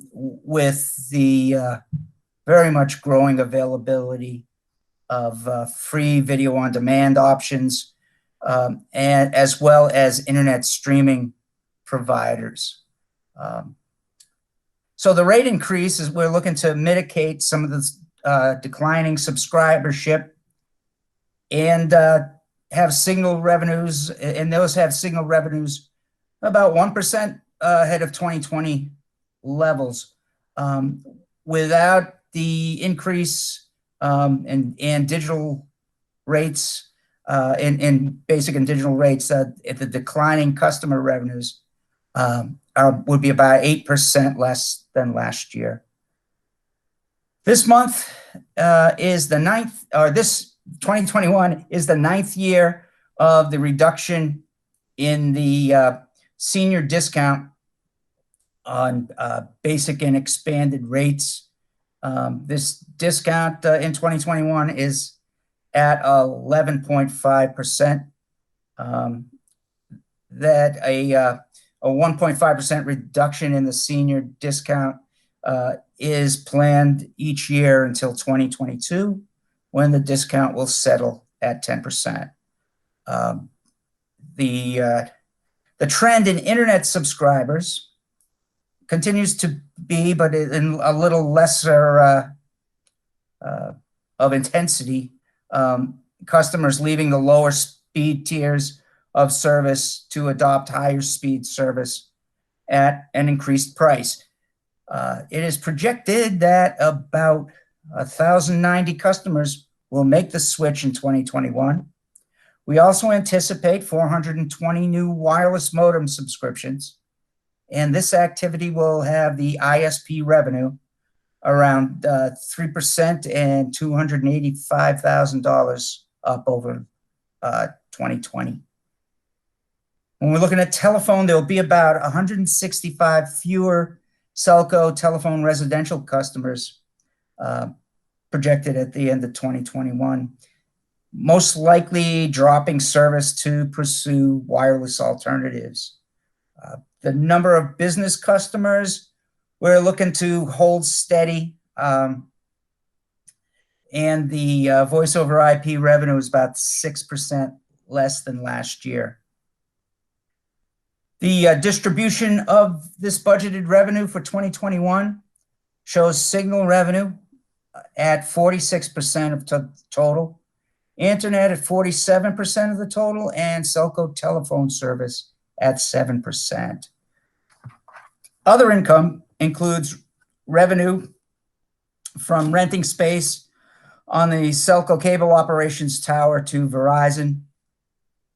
with the very much growing availability of free video on demand options, and as well as internet streaming providers. So the rate increase is we're looking to mitigate some of the declining subscribership and have signal revenues, and those have signal revenues about 1% ahead of 2020 levels. Without the increase in digital rates, in basic and digital rates, the declining customer revenues would be about 8% less than last year. This month is the ninth, or this 2021 is the 9th year of the reduction in the senior discount on basic and expanded rates. This discount in 2021 is at 11.5%. That a 1.5% reduction in the senior discount is planned each year until 2022, when the discount will settle at 10%. The trend in internet subscribers continues to be, but in a little lesser of intensity, customers leaving the lower speed tiers of service to adopt higher speed service at an increased price. It is projected that about 1,090 customers will make the switch in 2021. We also anticipate 420 new wireless modem subscriptions, and this activity will have the ISP revenue around 3% and $285,000 up over 2020. When we're looking at telephone, there will be about 165 fewer SELCO telephone residential customers projected at the end of 2021, most likely dropping service to pursue wireless alternatives. The number of business customers, we're looking to hold steady, and the voice over IP revenue is about 6% less than last year. The distribution of this budgeted revenue for 2021 shows signal revenue at 46% of total, internet at 47% of the total, and SELCO telephone service at 7%. Other income includes revenue from renting space on the SELCO cable operations tower to Verizon,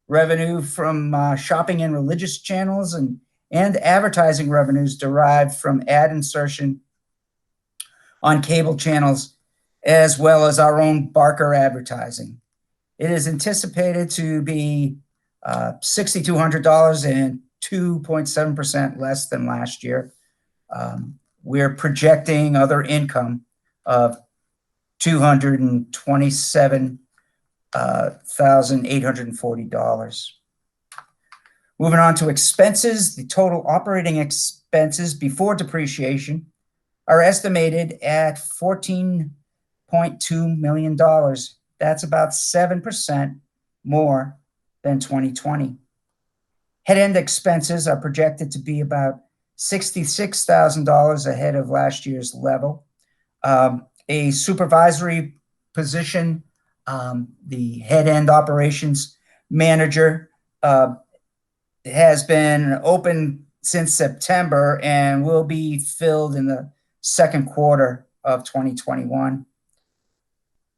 revenue from shopping and religious channels, and advertising revenues derived from ad insertion on cable channels, as well as our own Barker advertising. It is anticipated to be $6,200 and 2.7% less than last year. We're projecting other income of $227,840. Moving on to expenses, the total operating expenses before depreciation are estimated at $14.2 million. That's about 7% more than 2020. Head-end expenses are projected to be about $66,000 ahead of last year's level. A supervisory position, the head-end operations manager, has been open since September and will be filled in the second quarter of 2021.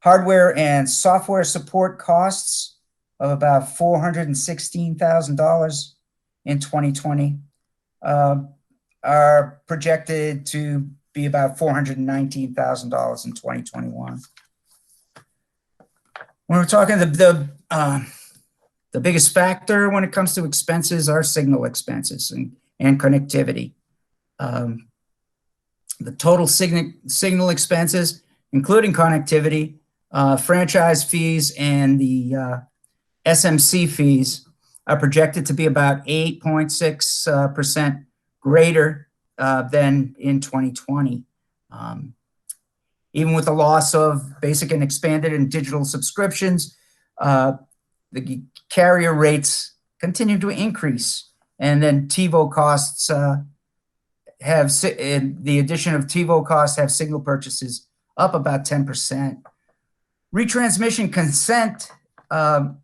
Hardware and software support costs of about $416,000 in 2020 are projected to be about $419,000 in 2021. When we're talking the biggest factor when it comes to expenses are signal expenses and connectivity. The total signal expenses, including connectivity, franchise fees, and the SMC fees, are projected to be about 8.6% greater than in 2020. Even with the loss of basic and expanded and digital subscriptions, the carrier rates continue to increase. And then TiVo costs the addition of TiVo costs have signal purchases up about 10%. Retransmission consent, the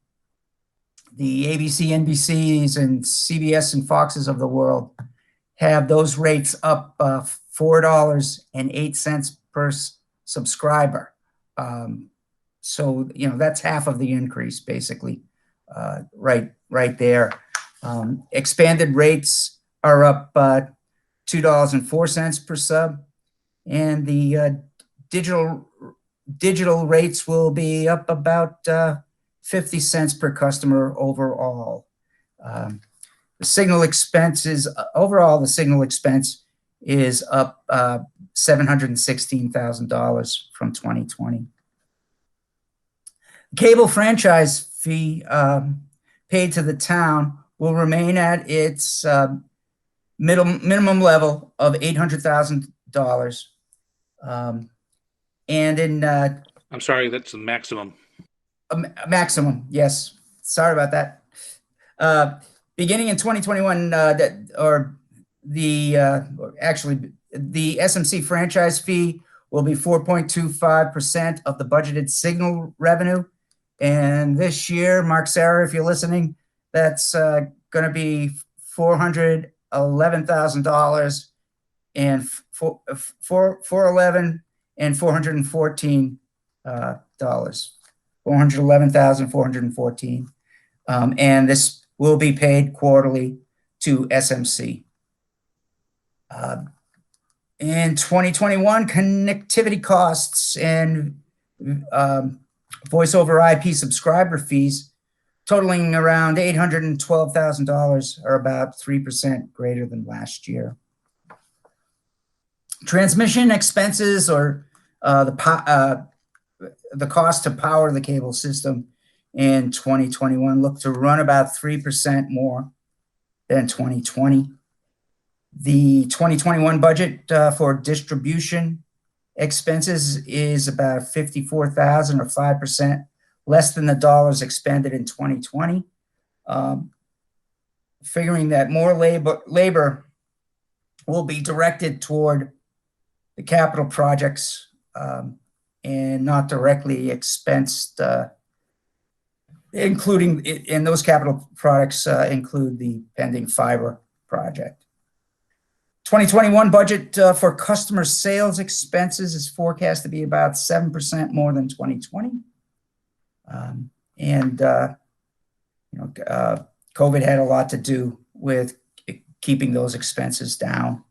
ABC, NBCs, and CBS and Foxes of the world have those rates up $4.08 per subscriber. So, that's half of the increase, basically, right there. Expanded rates are up $2.04 per sub, and the digital rates will be up about 50 cents per customer overall. The signal expense is up $716,000 from 2020. Cable franchise fee paid to the town will remain at its minimum level of $800,000. And in I'm sorry, that's the maximum. maximum, yes. Sorry about that. Beginning in 2021, the SMC franchise fee will be 4.25% of the budgeted signal revenue. And this year, Mark Sarah, if you're listening, that's going to be $411,000 and $411 and $414 $411,414. And this will be paid quarterly to SMC. In 2021, connectivity costs and voice over IP subscriber fees totaling around $812,000 are about 3% greater than last year. Transmission expenses, or the cost to power the cable system in 2021 look to run about 3% more than 2020. The 2021 budget for distribution expenses is about $54,000, or 5% less than the dollars expended in 2020. Figuring that more labor will be directed toward the capital projects and not directly expensed, including in those capital products include the pending fiber project. 2021 budget for customer sales expenses is forecast to be about 7% more than 2020. COVID had a lot to do with keeping those expenses down.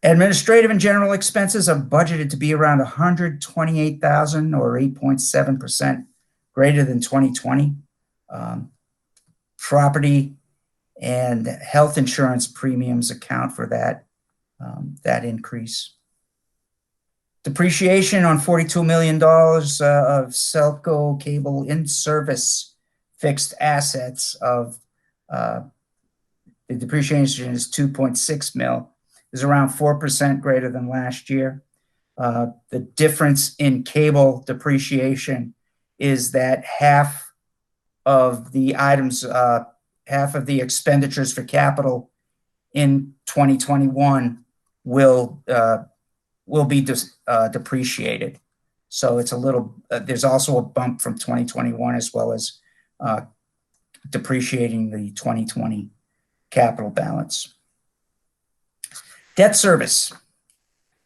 Administrative and general expenses are budgeted to be around $128,000, or 8.7% greater than 2020. Property and health insurance premiums account for that increase. Depreciation on $42 million of SELCO cable in-service fixed assets of the depreciation is $2.6 million, is around 4% greater than last year. The difference in cable depreciation is that half of the items, half of the expenditures for capital in 2021 will be depreciated. So it's a little, there's also a bump from 2021, as well as depreciating the 2020 capital balance. Debt service.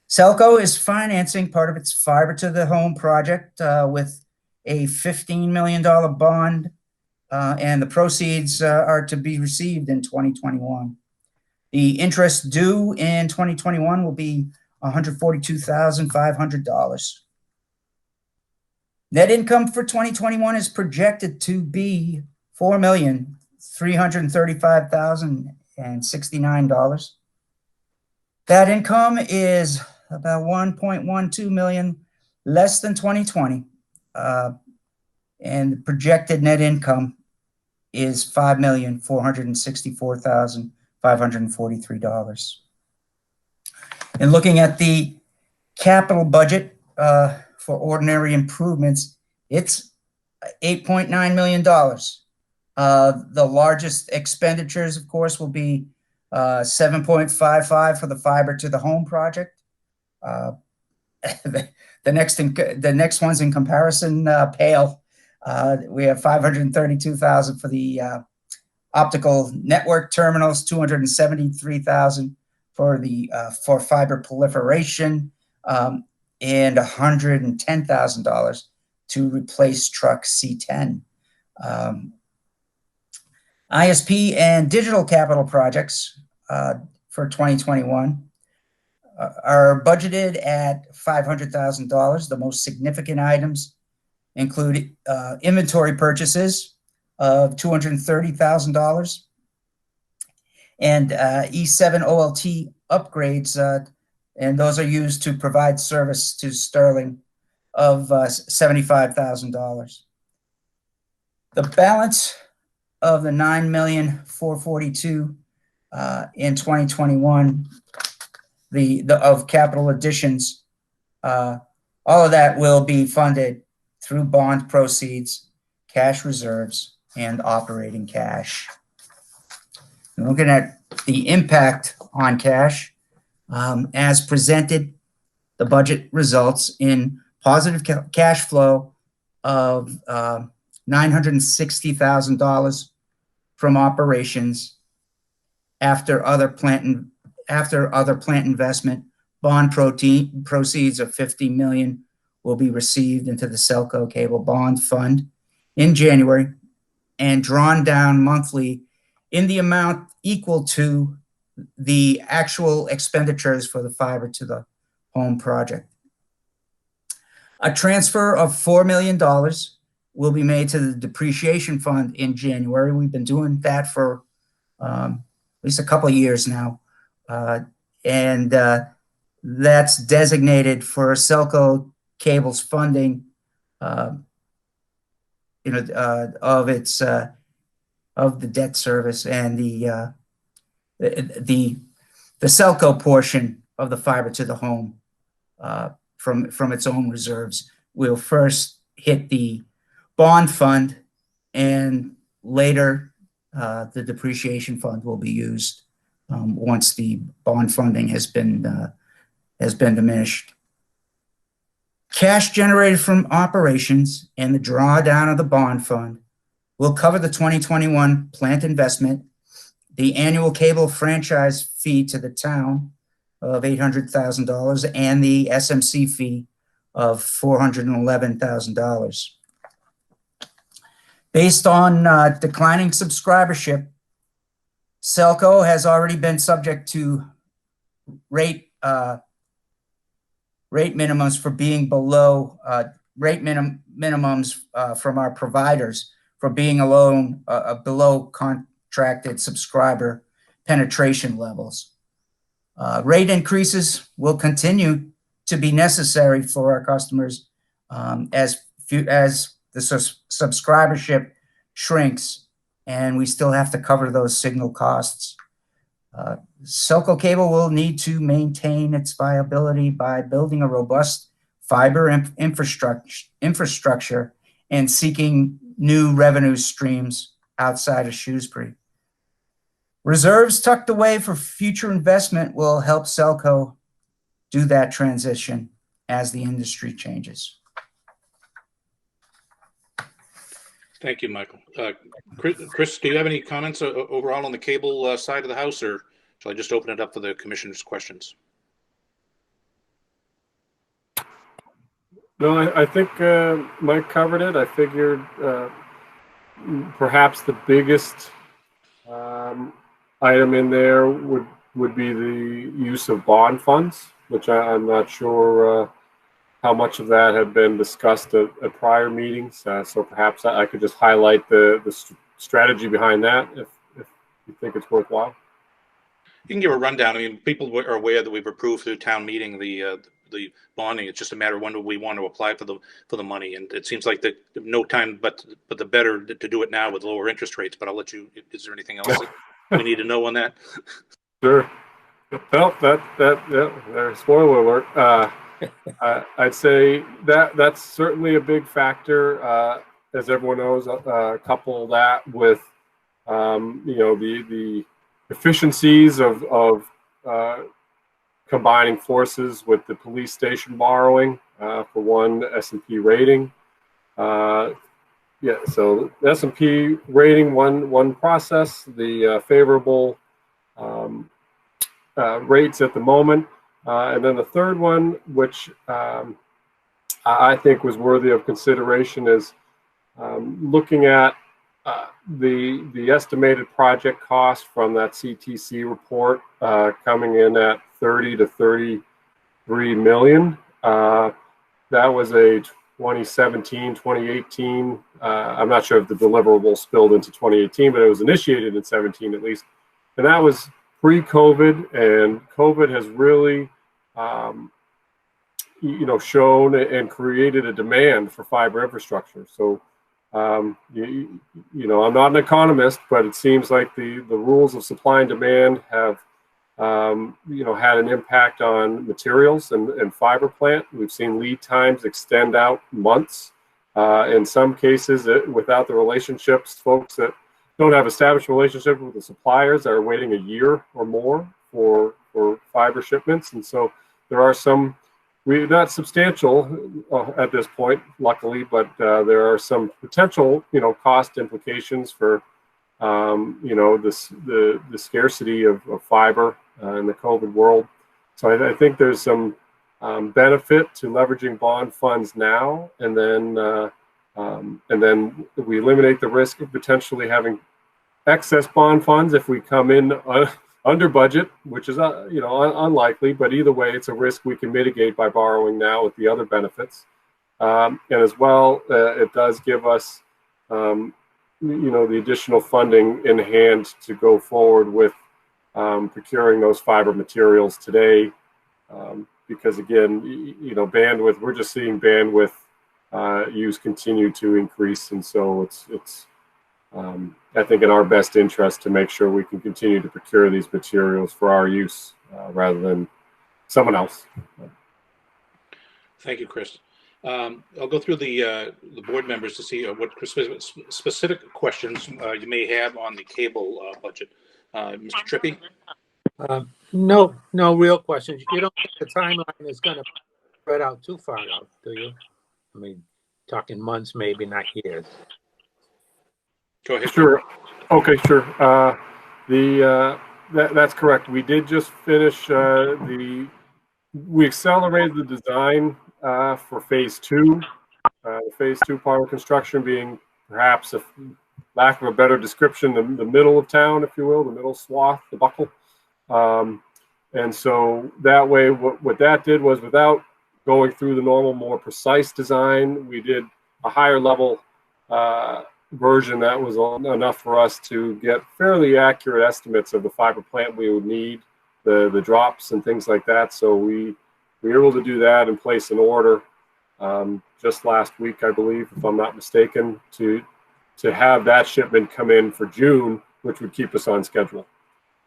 SELCO is financing part of its fiber to the home project with a $15 million bond, and the proceeds are to be received in 2021. The interest due in 2021 will be $142,500. Net income for 2021 is projected to be $4,335,069. That income is about $1.12 million less than 2020, and the projected net income is $5,464,543. And looking at the capital budget for ordinary improvements, it's $8.9 million. The largest expenditures, of course, will be $7.55 for the fiber to the home project. The next ones in comparison pale. We have $532,000 for the optical network terminals, $273,000 for fiber proliferation, and $110,000 to replace truck C10. ISP and digital capital projects for 2021 are budgeted at $500,000. The most significant items include inventory purchases of $230,000 and E7 OLT upgrades, and those are used to provide service to Sterling of $75,000. The balance of the 9,442,000 in 2021, the of capital additions, all of that will be funded through bond proceeds, cash reserves, and operating cash. And looking at the impact on cash, as presented, the budget results in positive cash flow of $960,000 from operations after other plant investment. Bond proceeds of $50 million will be received into the SELCO Cable Bond Fund in January and drawn down monthly in the amount equal to the actual expenditures for the fiber to the home project. A transfer of $4 million will be made to the depreciation fund in January. We've been doing that for at least a couple of years now. And that's designated for SELCO Cable's funding, of its of the debt service and the SELCO portion of the fiber to the home from its own reserves will first hit the bond fund, and later the depreciation fund will be used once the bond funding has been diminished. Cash generated from operations and the drawdown of the bond fund will cover the 2021 plant investment, the annual cable franchise fee to the town of $800,000, and the SMC fee of $411,000. Based on declining subscribership, SELCO has already been subject to rate minimums for being below minimums from our providers for being below contracted subscriber penetration levels. Rate increases will continue to be necessary for our customers as the subscribership shrinks, and we still have to cover those signal costs. SELCO Cable will need to maintain its viability by building a robust fiber infrastructure and seeking new revenue streams outside of Shrewsbury. Reserves tucked away for future investment will help SELCO do that transition as the industry changes. Thank you, Michael. Chris, do you have any comments overall on the cable side of the house, or shall I just open it up for the commissioner's questions? No, I think Mike covered it. I figured perhaps the biggest item in there would be the use of bond funds, which I'm not sure how much of that had been discussed at prior meetings. So perhaps I could just highlight the strategy behind that if you think it's worthwhile. You can give a rundown. I mean, people are aware that we've approved through town meeting the bonding. It's just a matter of when do we want to apply for the money, and it seems like no time but the better to do it now with lower interest rates. But I'll let you. Is there anything else that we need to know on that? Sure. Well, yeah. Spoiler alert. I'd say that's certainly a big factor. As everyone knows, couple that with the efficiencies of combining forces with the police station borrowing for one S&P rating. So the S&P rating one process, the favorable rates at the moment. And then the third one, which I think was worthy of consideration, is looking at the estimated project cost from that CTC report coming in at 30 to 33 million. That was a 2017, 2018. I'm not sure if the deliverable spilled into 2018, but it was initiated in 17 at least. And that was pre-COVID, and COVID has really, shown and created a demand for fiber infrastructure. So I'm not an economist, but it seems like the rules of supply and demand have had an impact on materials and fiber plant. We've seen lead times extend out months. In some cases, without the relationships, folks that don't have established relationships with the suppliers are waiting a year or more for fiber shipments. And so there are some, not substantial at this point, luckily, but there are some potential, cost implications for, the scarcity of fiber in the COVID world. So I think there's some benefit to leveraging bond funds now, and then we eliminate the risk of potentially having excess bond funds if we come in under budget, which is unlikely. But either way, it's a risk we can mitigate by borrowing now with the other benefits, and as well, it does give us the additional funding in hand to go forward with procuring those fiber materials today. Because again, bandwidth, we're just seeing bandwidth use continue to increase. And so it's I think in our best interest to make sure we can continue to procure these materials for our use rather than someone else. Thank you, Chris. I'll go through the board members to see what specific questions you may have on the cable budget. Mr. Trippy? No real questions. You don't think the timeline is going to spread out too far out, do you? I mean, talking months, maybe not years. Go ahead. Sure. Okay, sure. That's correct. We did just finish we accelerated the design for phase two. Phase two part of construction being perhaps, a lack of a better description, the middle of town, if you will, the middle swath, the buckle. And so that way, what that did was, without going through the normal, more precise design, we did a higher level version that was enough for us to get fairly accurate estimates of the fiber plant we would need, the drops and things like that. So we were able to do that and place an order just last week, I believe, if I'm not mistaken, to have that shipment come in for June, which would keep us on schedule.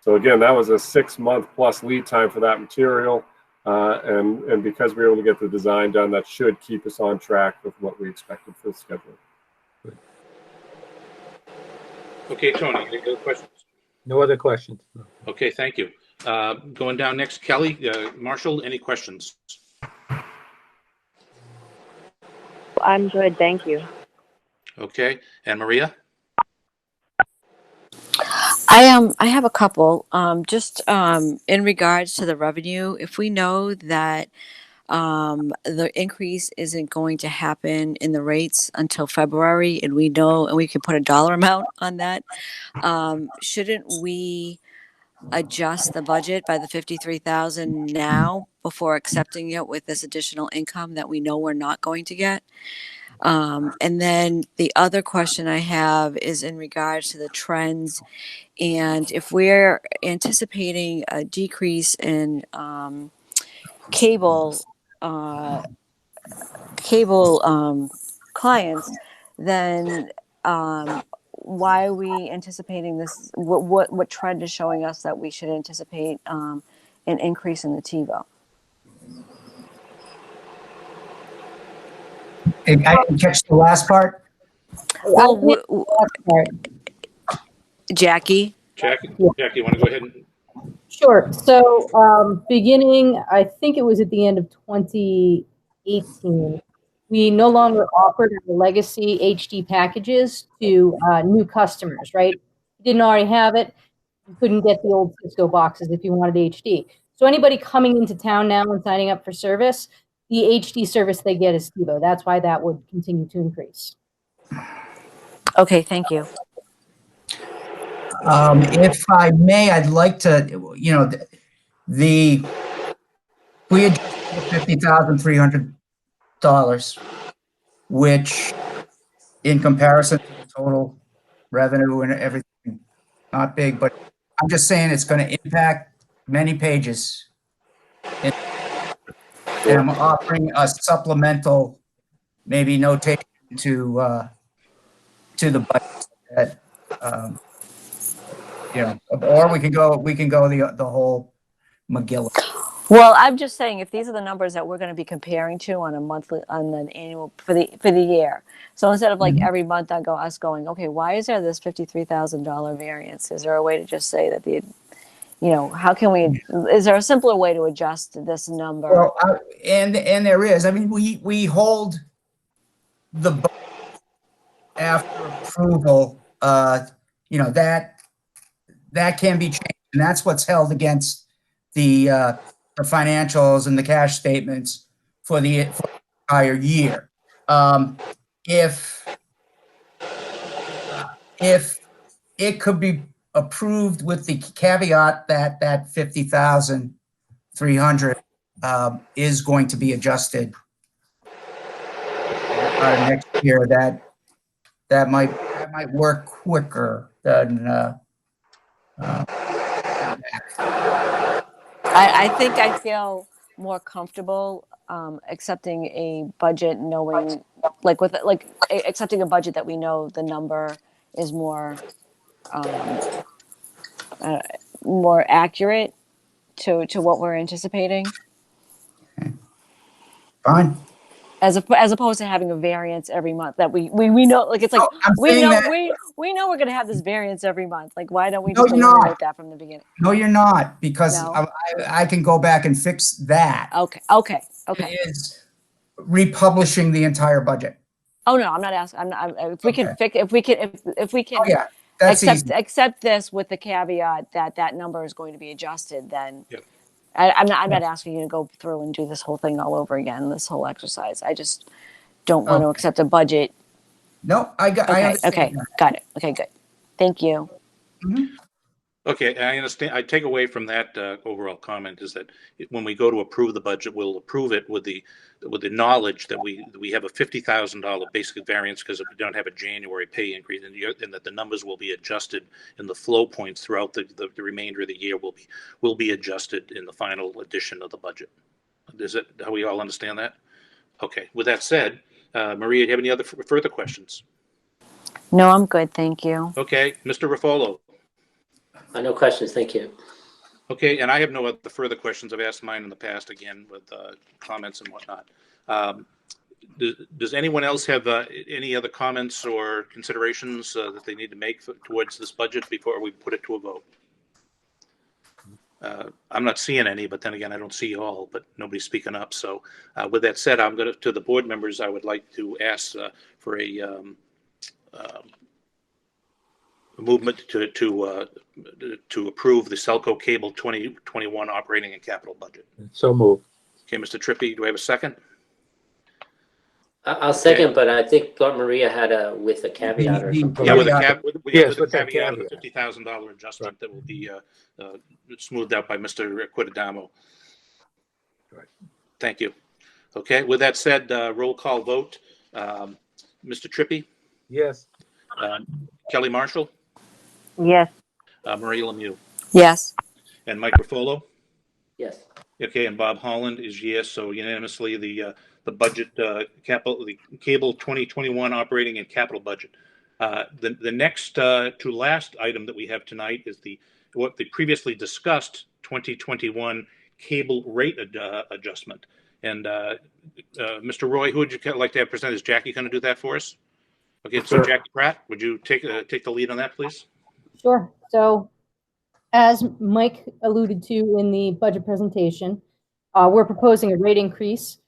So again, that was a 6-month plus lead time for that material. And because we were able to get the design done, that should keep us on track with what we expected for the schedule. Okay, Tony, any other questions? No other questions. No. Okay, thank you. Going down next, Kelly, Marshall, any questions? I'm good, thank you. Okay, and Maria? I have a couple. Just in regards to the revenue, if we know that the increase isn't going to happen in the rates until February, and we know, and we can put a dollar amount on that, shouldn't we adjust the budget by the 53,000 now before accepting it with this additional income that we know we're not going to get? And then the other question I have is in regards to the trends, and if we're anticipating a decrease in cable clients, then why are we anticipating this? What trend is showing us that we should anticipate an increase in the TiVo? I didn't catch the last part. Well, Jackie. Jackie, you want to go ahead and? Sure. So beginning, I think it was at the end of 2018, we no longer offered our legacy HD packages to new customers, right? If you didn't already have it, you couldn't get the old Cisco boxes if you wanted HD. So anybody coming into town now and signing up for service, the HD service they get is TiVo. That's why that would continue to increase. Okay, thank you. If I may, I'd like to, we adjusted $50,300, which in comparison to the total revenue and everything, not big, but I'm just saying it's going to impact many pages. And I'm offering a supplemental, maybe notation to to the budget that, you know, or we can go the whole McGill. Well, I'm just saying, if these are the numbers that we're going to be comparing to on an annual for the year, so instead of like every month, us going, okay, why is there this $53,000 variance? Is there a way to just say that how can we? Is there a simpler way to adjust this number? Well, and there is. I mean, we hold the budget after approval. You know, that can be changed, and that's what's held against the financials and the cash statements for the entire year. If it could be approved with the caveat that 50,300 is going to be adjusted next year, that might work quicker than. I think I feel more comfortable accepting a budget, knowing accepting a budget that we know the number is more more accurate to what we're anticipating. Fine. As opposed to having a variance every month that we know, like, it's like, we know we're going to have this variance every month. Like, why don't we just eliminate that from the beginning? No, you're not, because No? I can go back and fix that. Okay. It is republishing the entire budget. Oh no, I'm not asking. If we can fix, if we can Oh, yeah, that's accept this with the caveat that number is going to be adjusted, then. Yep. I'm not asking you to go through and do this whole thing all over again, this whole exercise. I just don't want to accept a budget. No, I understand. Okay, got it. Okay, good. Thank you. Mm-hmm. Okay, I understand. I take away from that overall comment is that when we go to approve the budget, we'll approve it with the knowledge that we have a $50,000 basic variance because we don't have a January pay increase, and that the numbers will be adjusted, and the flow points throughout the remainder of the year will be adjusted in the final edition of the budget. Is it how we all understand that? Okay. With that said, Maria, do you have any other further questions? No, I'm good. Thank you. Okay, Mr. Ruffolo. No questions, thank you. Okay, and I have no other further questions. I've asked mine in the past again with comments and whatnot. Does anyone else have any other comments or considerations that they need to make towards this budget before we put it to a vote? I'm not seeing any, but then again, I don't see you all, but nobody's speaking up. So with that said, I'm going to the board members, I would like to ask for a movement to approve the SELCO Cable 2021 operating and capital budget. So moved. Okay, Mr. Trippy, do I have a second? I'll second, but I think thought Maria had with a caveat or something. Yeah, with a that caveat of the $50,000 adjustment that will be smoothed out by Mr. Quintadamo. Right. Thank you. Okay, with that said, roll call vote. Mr. Trippy? Yes. Kelly Marshall? Yes. Maria Lemieux? Yes. And Mike Ruffolo? Yes. Okay, and Bob Holland is yes. So unanimously, the budget the cable 2021 operating and capital budget. The next to last item that we have tonight is what the previously discussed 2021 cable rate adjustment. And Mr. Roy, who would you like to have present? Is Jackie going to do that for us? Okay, so Sure. Jackie Pratt, would you take the lead on that, please? Sure. So as Mike alluded to in the budget presentation, we're proposing a rate increase.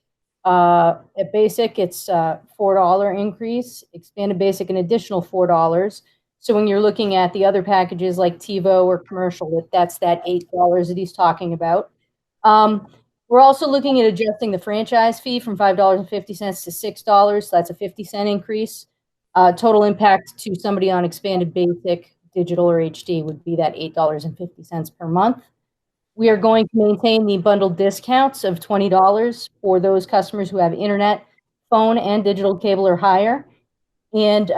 At basic, it's a $4 increase, expanded basic, an additional $4. So when you're looking at the other packages like TiVo or commercial, that's that $8 that he's talking about. We're also looking at adjusting the franchise fee from $5.50 to $6. So that's a 50-cent increase. Total impact to somebody on expanded basic, digital or HD would be that $8.50 per month. We are going to maintain the bundled discounts of $20 for those customers who have internet, phone, and digital cable or higher. And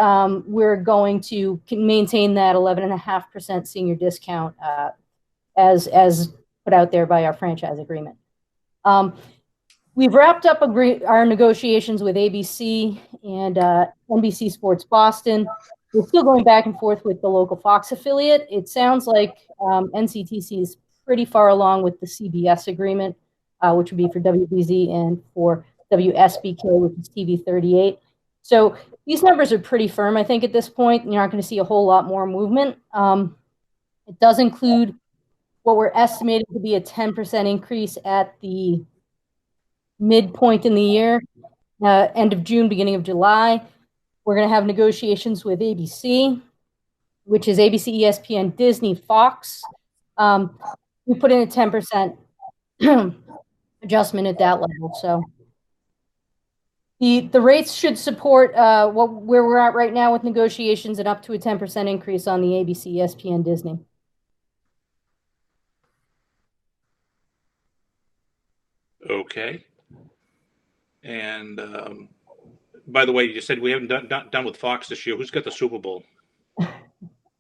we're going to maintain that 11.5% senior discount as put out there by our franchise agreement. We've wrapped up our negotiations with ABC and NBC Sports Boston. we're still going back and forth with the local Fox affiliate. It sounds like NCTC is pretty far along with the CBS agreement, which would be for WBZ and for WSBK, which is TV 38. So these numbers are pretty firm, I think, at this point. You're not going to see a whole lot more movement. It does include what we're estimating to be a 10% increase at the midpoint in the year, end of June, beginning of July. We're going to have negotiations with ABC, which is ABC, ESPN, Disney, Fox. We put in a 10% adjustment at that level. So the rates should support where we're at right now with negotiations and up to a 10% increase on the ABC, ESPN, Disney. Okay. And by the way, you said we haven't done with Fox this year. Who's got the Super Bowl?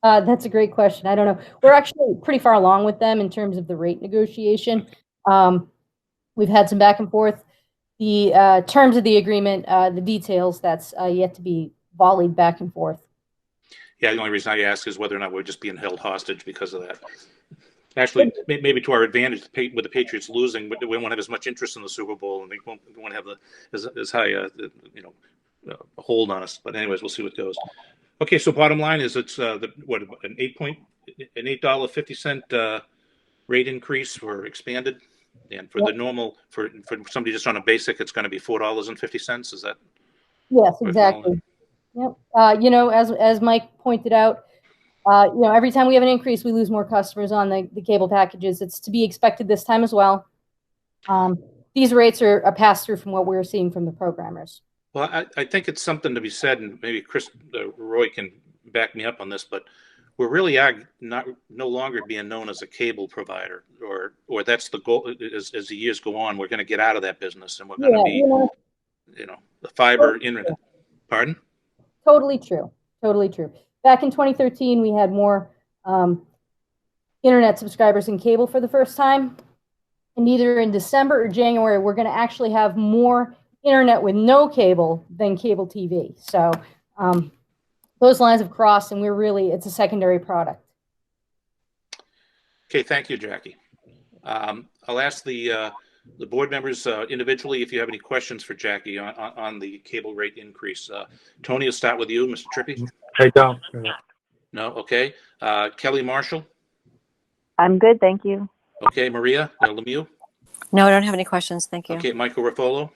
That's a great question. I don't know. We're actually pretty far along with them in terms of the rate negotiation. We've had some back and forth. The terms of the agreement, the details, that's yet to be volleyed back and forth. Yeah, the only reason I ask is whether or not we're just being held hostage because of that. Actually, maybe to our advantage, with the Patriots losing, we won't have as much interest in the Super Bowl, and they won't have as high a hold on us. But anyways, we'll see what goes. Okay, so bottom line is it's an $8.50 rate increase for expanded, and for the normal for somebody just on a basic, it's going to be $4.50. Is that? Yes, exactly. Yep. As Mike pointed out, every time we have an increase, we lose more customers on the cable packages. It's to be expected this time as well. These rates are a pass-through from what we're seeing from the programmers. Well, I think it's something to be said, and maybe Roy can back me up on this, but we really are no longer being known as a cable provider, or that's the goal. As the years go on, we're going to get out of that business, and we're going to be, the fiber internet. Pardon? Totally true. Totally true. Back in 2013, we had more internet subscribers in cable for the first time. And either in December or January, we're going to actually have more internet with no cable than cable TV. So those lines have crossed, and it's a secondary product. Okay, thank you, Jackie. I'll ask the board members individually if you have any questions for Jackie on the cable rate increase. Tony, I'll start with you, Mr. Trippy. I don't. No, okay. Kelly Marshall. I'm good, thank you. Okay, Maria Lemieux. No, I don't have any questions. Thank you. Okay, Michael Raffolo.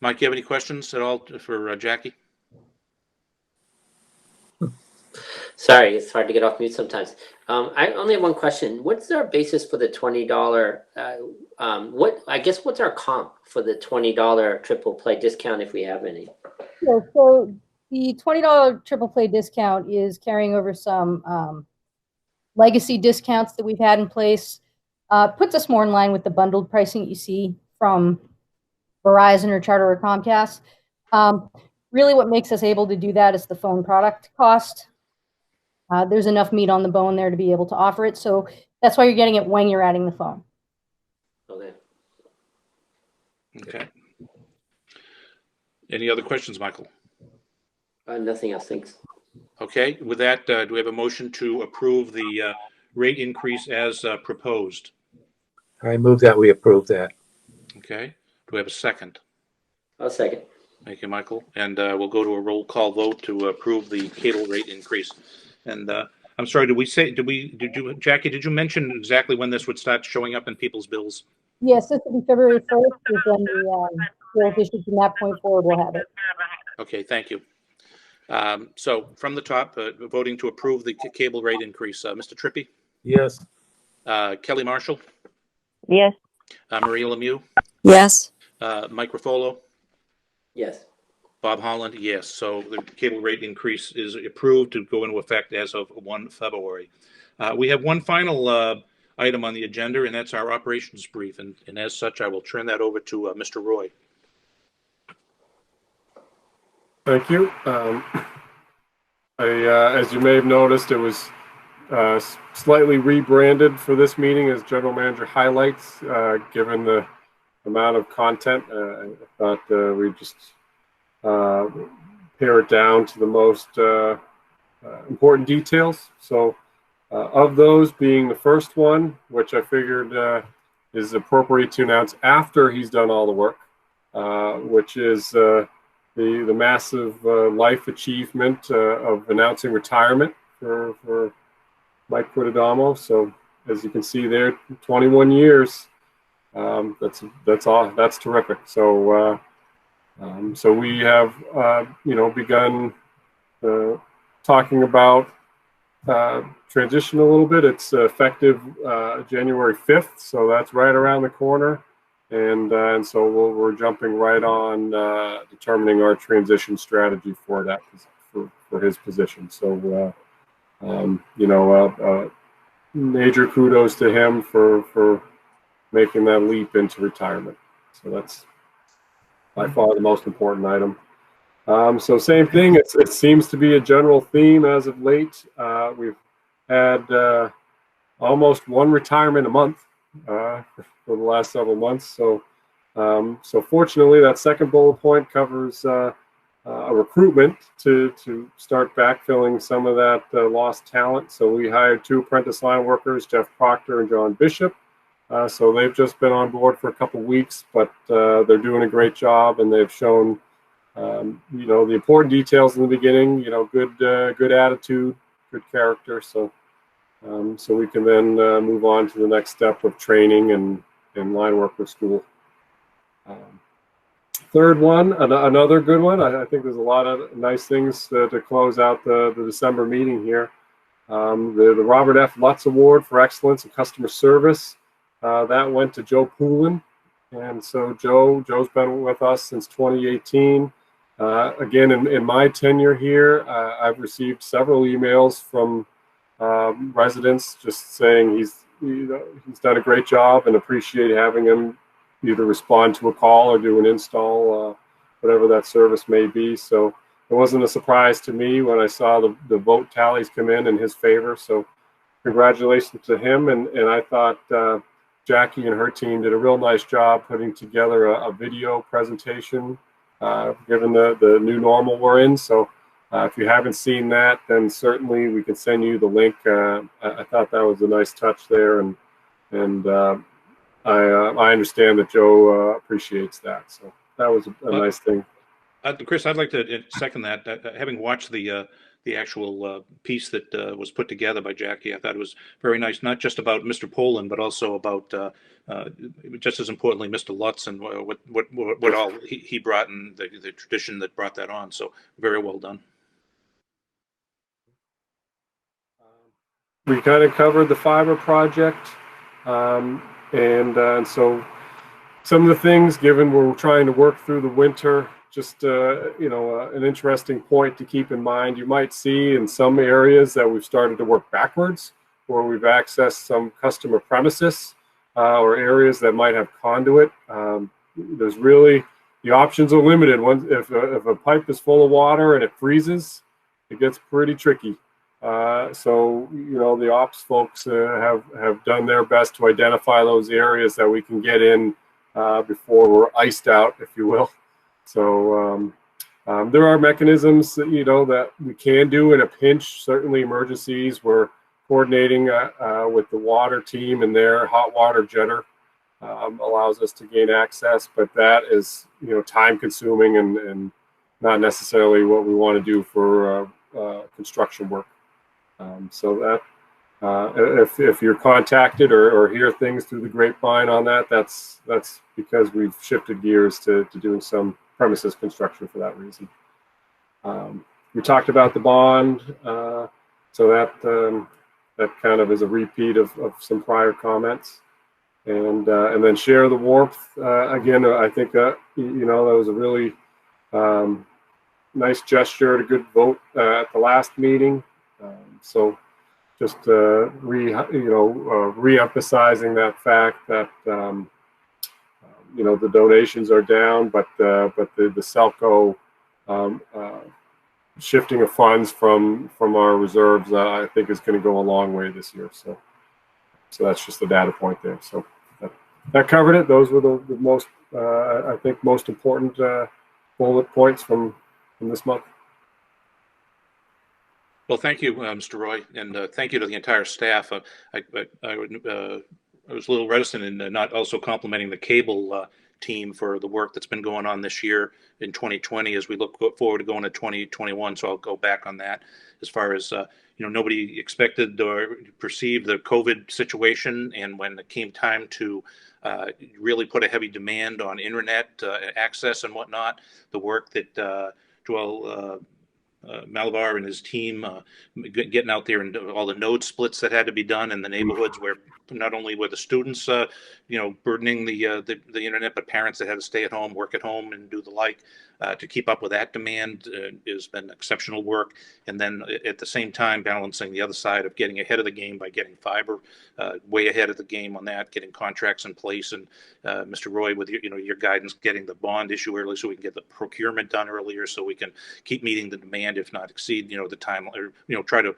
Mike, do you have any questions at all for Jackie? Sorry, it's hard to get off mute sometimes. I only have one question. What's our basis for the $20? What's our comp for the $20 triple play discount if we have any? Yeah, so the $20 triple play discount is carrying over some legacy discounts that we've had in place. Puts us more in line with the bundled pricing that you see from Verizon or Charter or Comcast. Really what makes us able to do that is the phone product cost. There's enough meat on the bone there to be able to offer it. So that's why you're getting it when you're adding the phone. Okay. Any other questions, Michael? Nothing else, thanks. Okay, with that, do we have a motion to approve the rate increase as proposed? I move that we approve that. Okay, do we have a second? I'll second. Thank you, Michael. And we'll go to a roll call vote to approve the cable rate increase. And I'm sorry, Jackie, did you mention exactly when this would start showing up in people's bills? Yes, this will be February 1st is when the bill issued. From that point forward, we'll have it. Okay, thank you. So from the top, voting to approve the cable rate increase, Mr. Trippy? Yes. Kelly Marshall? Yes. Maria Lemieux? Yes. Mike Raffolo? Yes. Bob Holland, yes. So the cable rate increase is approved to go into effect as of 1 February. We have one final item on the agenda, and that's our operations brief. And as such, I will turn that over to Mr. Roy. Thank you. As you may have noticed, it was slightly rebranded for this meeting as General Manager Highlights, given the amount of content. I thought we'd just pare it down to the most important details. So of those being the first one, which I figured is appropriate to announce after he's done all the work, which is the massive life achievement of announcing retirement for Mike Quidadamo. So as you can see there, 21 years. That's terrific. So so we have begun talking about transition a little bit. It's effective January 5th, so that's right around the corner. And so we're jumping right on determining our transition strategy for that for his position. So major kudos to him for making that leap into retirement. So that's by far the most important item. So same thing. It seems to be a general theme as of late. We've had almost one retirement a month for the last several months. So so fortunately, that second bullet point covers a recruitment to start backfilling some of that lost talent. So we hired 2 apprentice line workers, Jeff Proctor and John Bishop. So they've just been on board for a couple weeks, but they're doing a great job, and they've shown the important details in the beginning. Good attitude, good character. So so we can then move on to the next step of training and line worker school. Third one, another good one. I think there's a lot of nice things to close out the December meeting here. The Robert F. Lutz Award for Excellence in Customer Service. That went to Joe Poulin. And so Joe's been with us since 2018. Again, in my tenure here, I've received several emails from residents just saying he's done a great job and appreciate having him either respond to a call or do an install, whatever that service may be. So it wasn't a surprise to me when I saw the vote tallies come in his favor. So congratulations to him. And I thought Jackie and her team did a real nice job putting together a video presentation, given the new normal we're in. So if you haven't seen that, then certainly we can send you the link. I thought that was a nice touch there, and I understand that Joe appreciates that. So that was a nice thing. Chris, I'd like to second that. Having watched the actual piece that was put together by Jackie, I thought it was very nice, not just about Mr. Poland, but also about, just as importantly, Mr. Lutz and what all he brought and the tradition that brought that on. So very well done. We kind of covered the fiber project, and so some of the things, given we're trying to work through the winter, just an interesting point to keep in mind. You might see in some areas that we've started to work backwards, where we've accessed some customer premises or areas that might have conduit. There's really, the options are limited. If a pipe is full of water and it freezes, it gets pretty tricky. So the ops folks have done their best to identify those areas that we can get in before we're iced out, if you will. So there are mechanisms that that we can do in a pinch. Certainly emergencies, we're coordinating with the water team, and their hot water jetter allows us to gain access, but that is time consuming and not necessarily what we want to do for construction work. So that if you're contacted or hear things through the grapevine on that, that's because we've shifted gears to doing some premises construction for that reason. We talked about the bond, so that kind of is a repeat of some prior comments, and then share the warmth. Again, I think that that was a really nice gesture and a good vote at the last meeting. So just re-emphasizing that fact that the donations are down, but the SELCO shifting of funds from our reserves, I think is going to go a long way this year. So that's just a data point there. So that covered it. Those were the most I think most important bullet points from this month. Well, thank you, Mr. Roy, and thank you to the entire staff. I was a little reticent in not also complimenting the cable team for the work that's been going on this year in 2020 as we look forward to going to 2021. So I'll go back on that as far as, nobody expected or perceived the COVID situation. And when it came time to really put a heavy demand on internet access and whatnot, the work that Joel Malabar and his team getting out there and all the node splits that had to be done in the neighborhoods where not only were the students, burdening the internet, but parents that had to stay at home, work at home, and do the like to keep up with that demand has been exceptional work. And then at the same time, balancing the other side of getting ahead of the game by getting fiber way ahead of the game on that, getting contracts in place, and Mr. Roy, with your guidance, getting the bond issue early so we can get the procurement done earlier, so we can keep meeting the demand, if not exceed, the time, or try to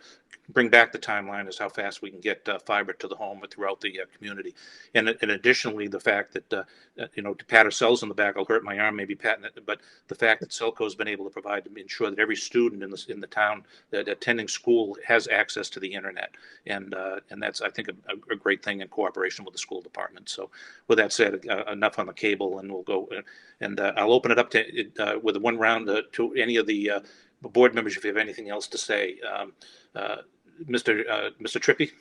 bring back the timeline as how fast we can get fiber to the home throughout the community. And additionally, the fact that, to pat ourselves on the back, I'll hurt my arm maybe patting it, but the fact that SELCO has been able to provide to ensure that every student in the town that attending school has access to the internet. And that's, I think, a great thing in cooperation with the school department. So with that said, enough on the cable, and we'll go, and I'll open it up to with one round to any of the board members if you have anything else to say. Mr. Trippy?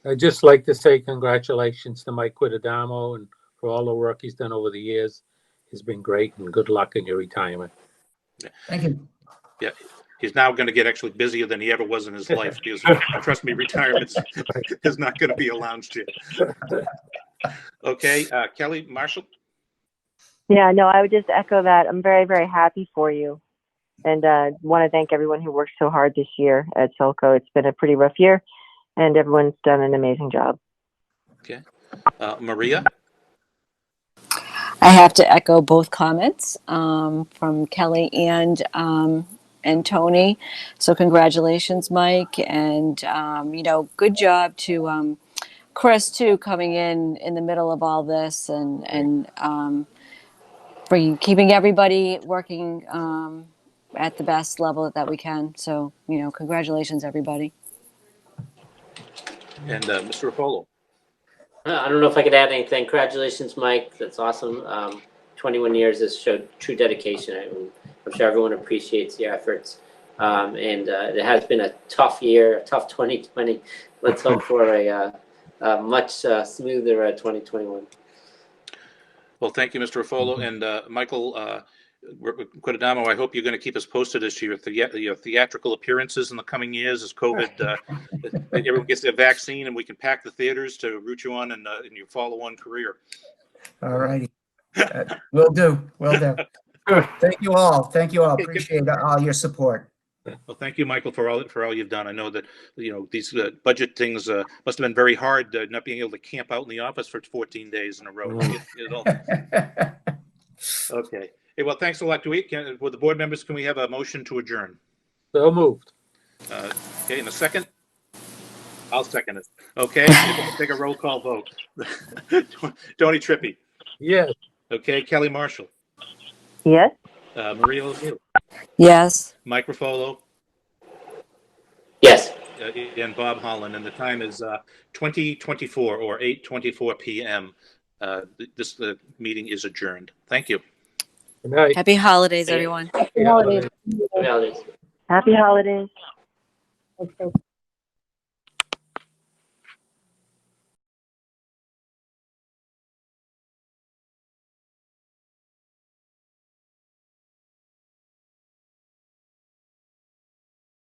I'd just like to say congratulations to Mike Quidadamo and for all the work he's done over the years. He's been great, and good luck in your retirement. Thank you. Yeah, he's now going to get actually busier than he ever was in his life, because trust me, retirement is not going to be a lounge chair. Okay, Kelly Marshall? Yeah, no, I would just echo that. I'm very, very happy for you. And want to thank everyone who worked so hard this year at SELCO. It's been a pretty rough year, and everyone's done an amazing job. Okay. Maria? I have to echo both comments from Kelly and Tony. So congratulations, Mike, and good job to Chris too, coming in the middle of all this, and for keeping everybody working at the best level that we can. So congratulations, everybody. And Mr. Rapolo? I don't know if I could add anything. Congratulations, Mike. That's awesome. 21 years has showed true dedication. I'm sure everyone appreciates your efforts. And it has been a tough year, a tough 2020. Let's hope for a much smoother 2021. Well, thank you, Mr. Rapolo. And Michael Quidadamo, I hope you're going to keep us posted as to your theatrical appearances in the coming years as COVID, everyone gets their vaccine and we can pack the theaters to root you on in your follow-on career. All righty. Will do. Thank you all. Appreciate all your support. Well, thank you, Michael, for all you've done. I know that these budget things must have been very hard, not being able to camp out in the office for 14 days in a row. Okay. Hey, well, thanks a lot. With the board members, can we have a motion to adjourn? So moved. Okay, in a second? I'll second it. Okay, we'll take a roll call vote. Tony Trippy. Yes. Okay, Kelly Marshall. Yes? Maria O'Neill. Yes. Mike Ruffolo. Yes. And Bob Holland. And the time is 20:24 or 8:24 p.m. This meeting is adjourned. Thank you. Good night. Happy holidays, everyone. Happy holidays. Happy holidays. Happy holidays. Okay.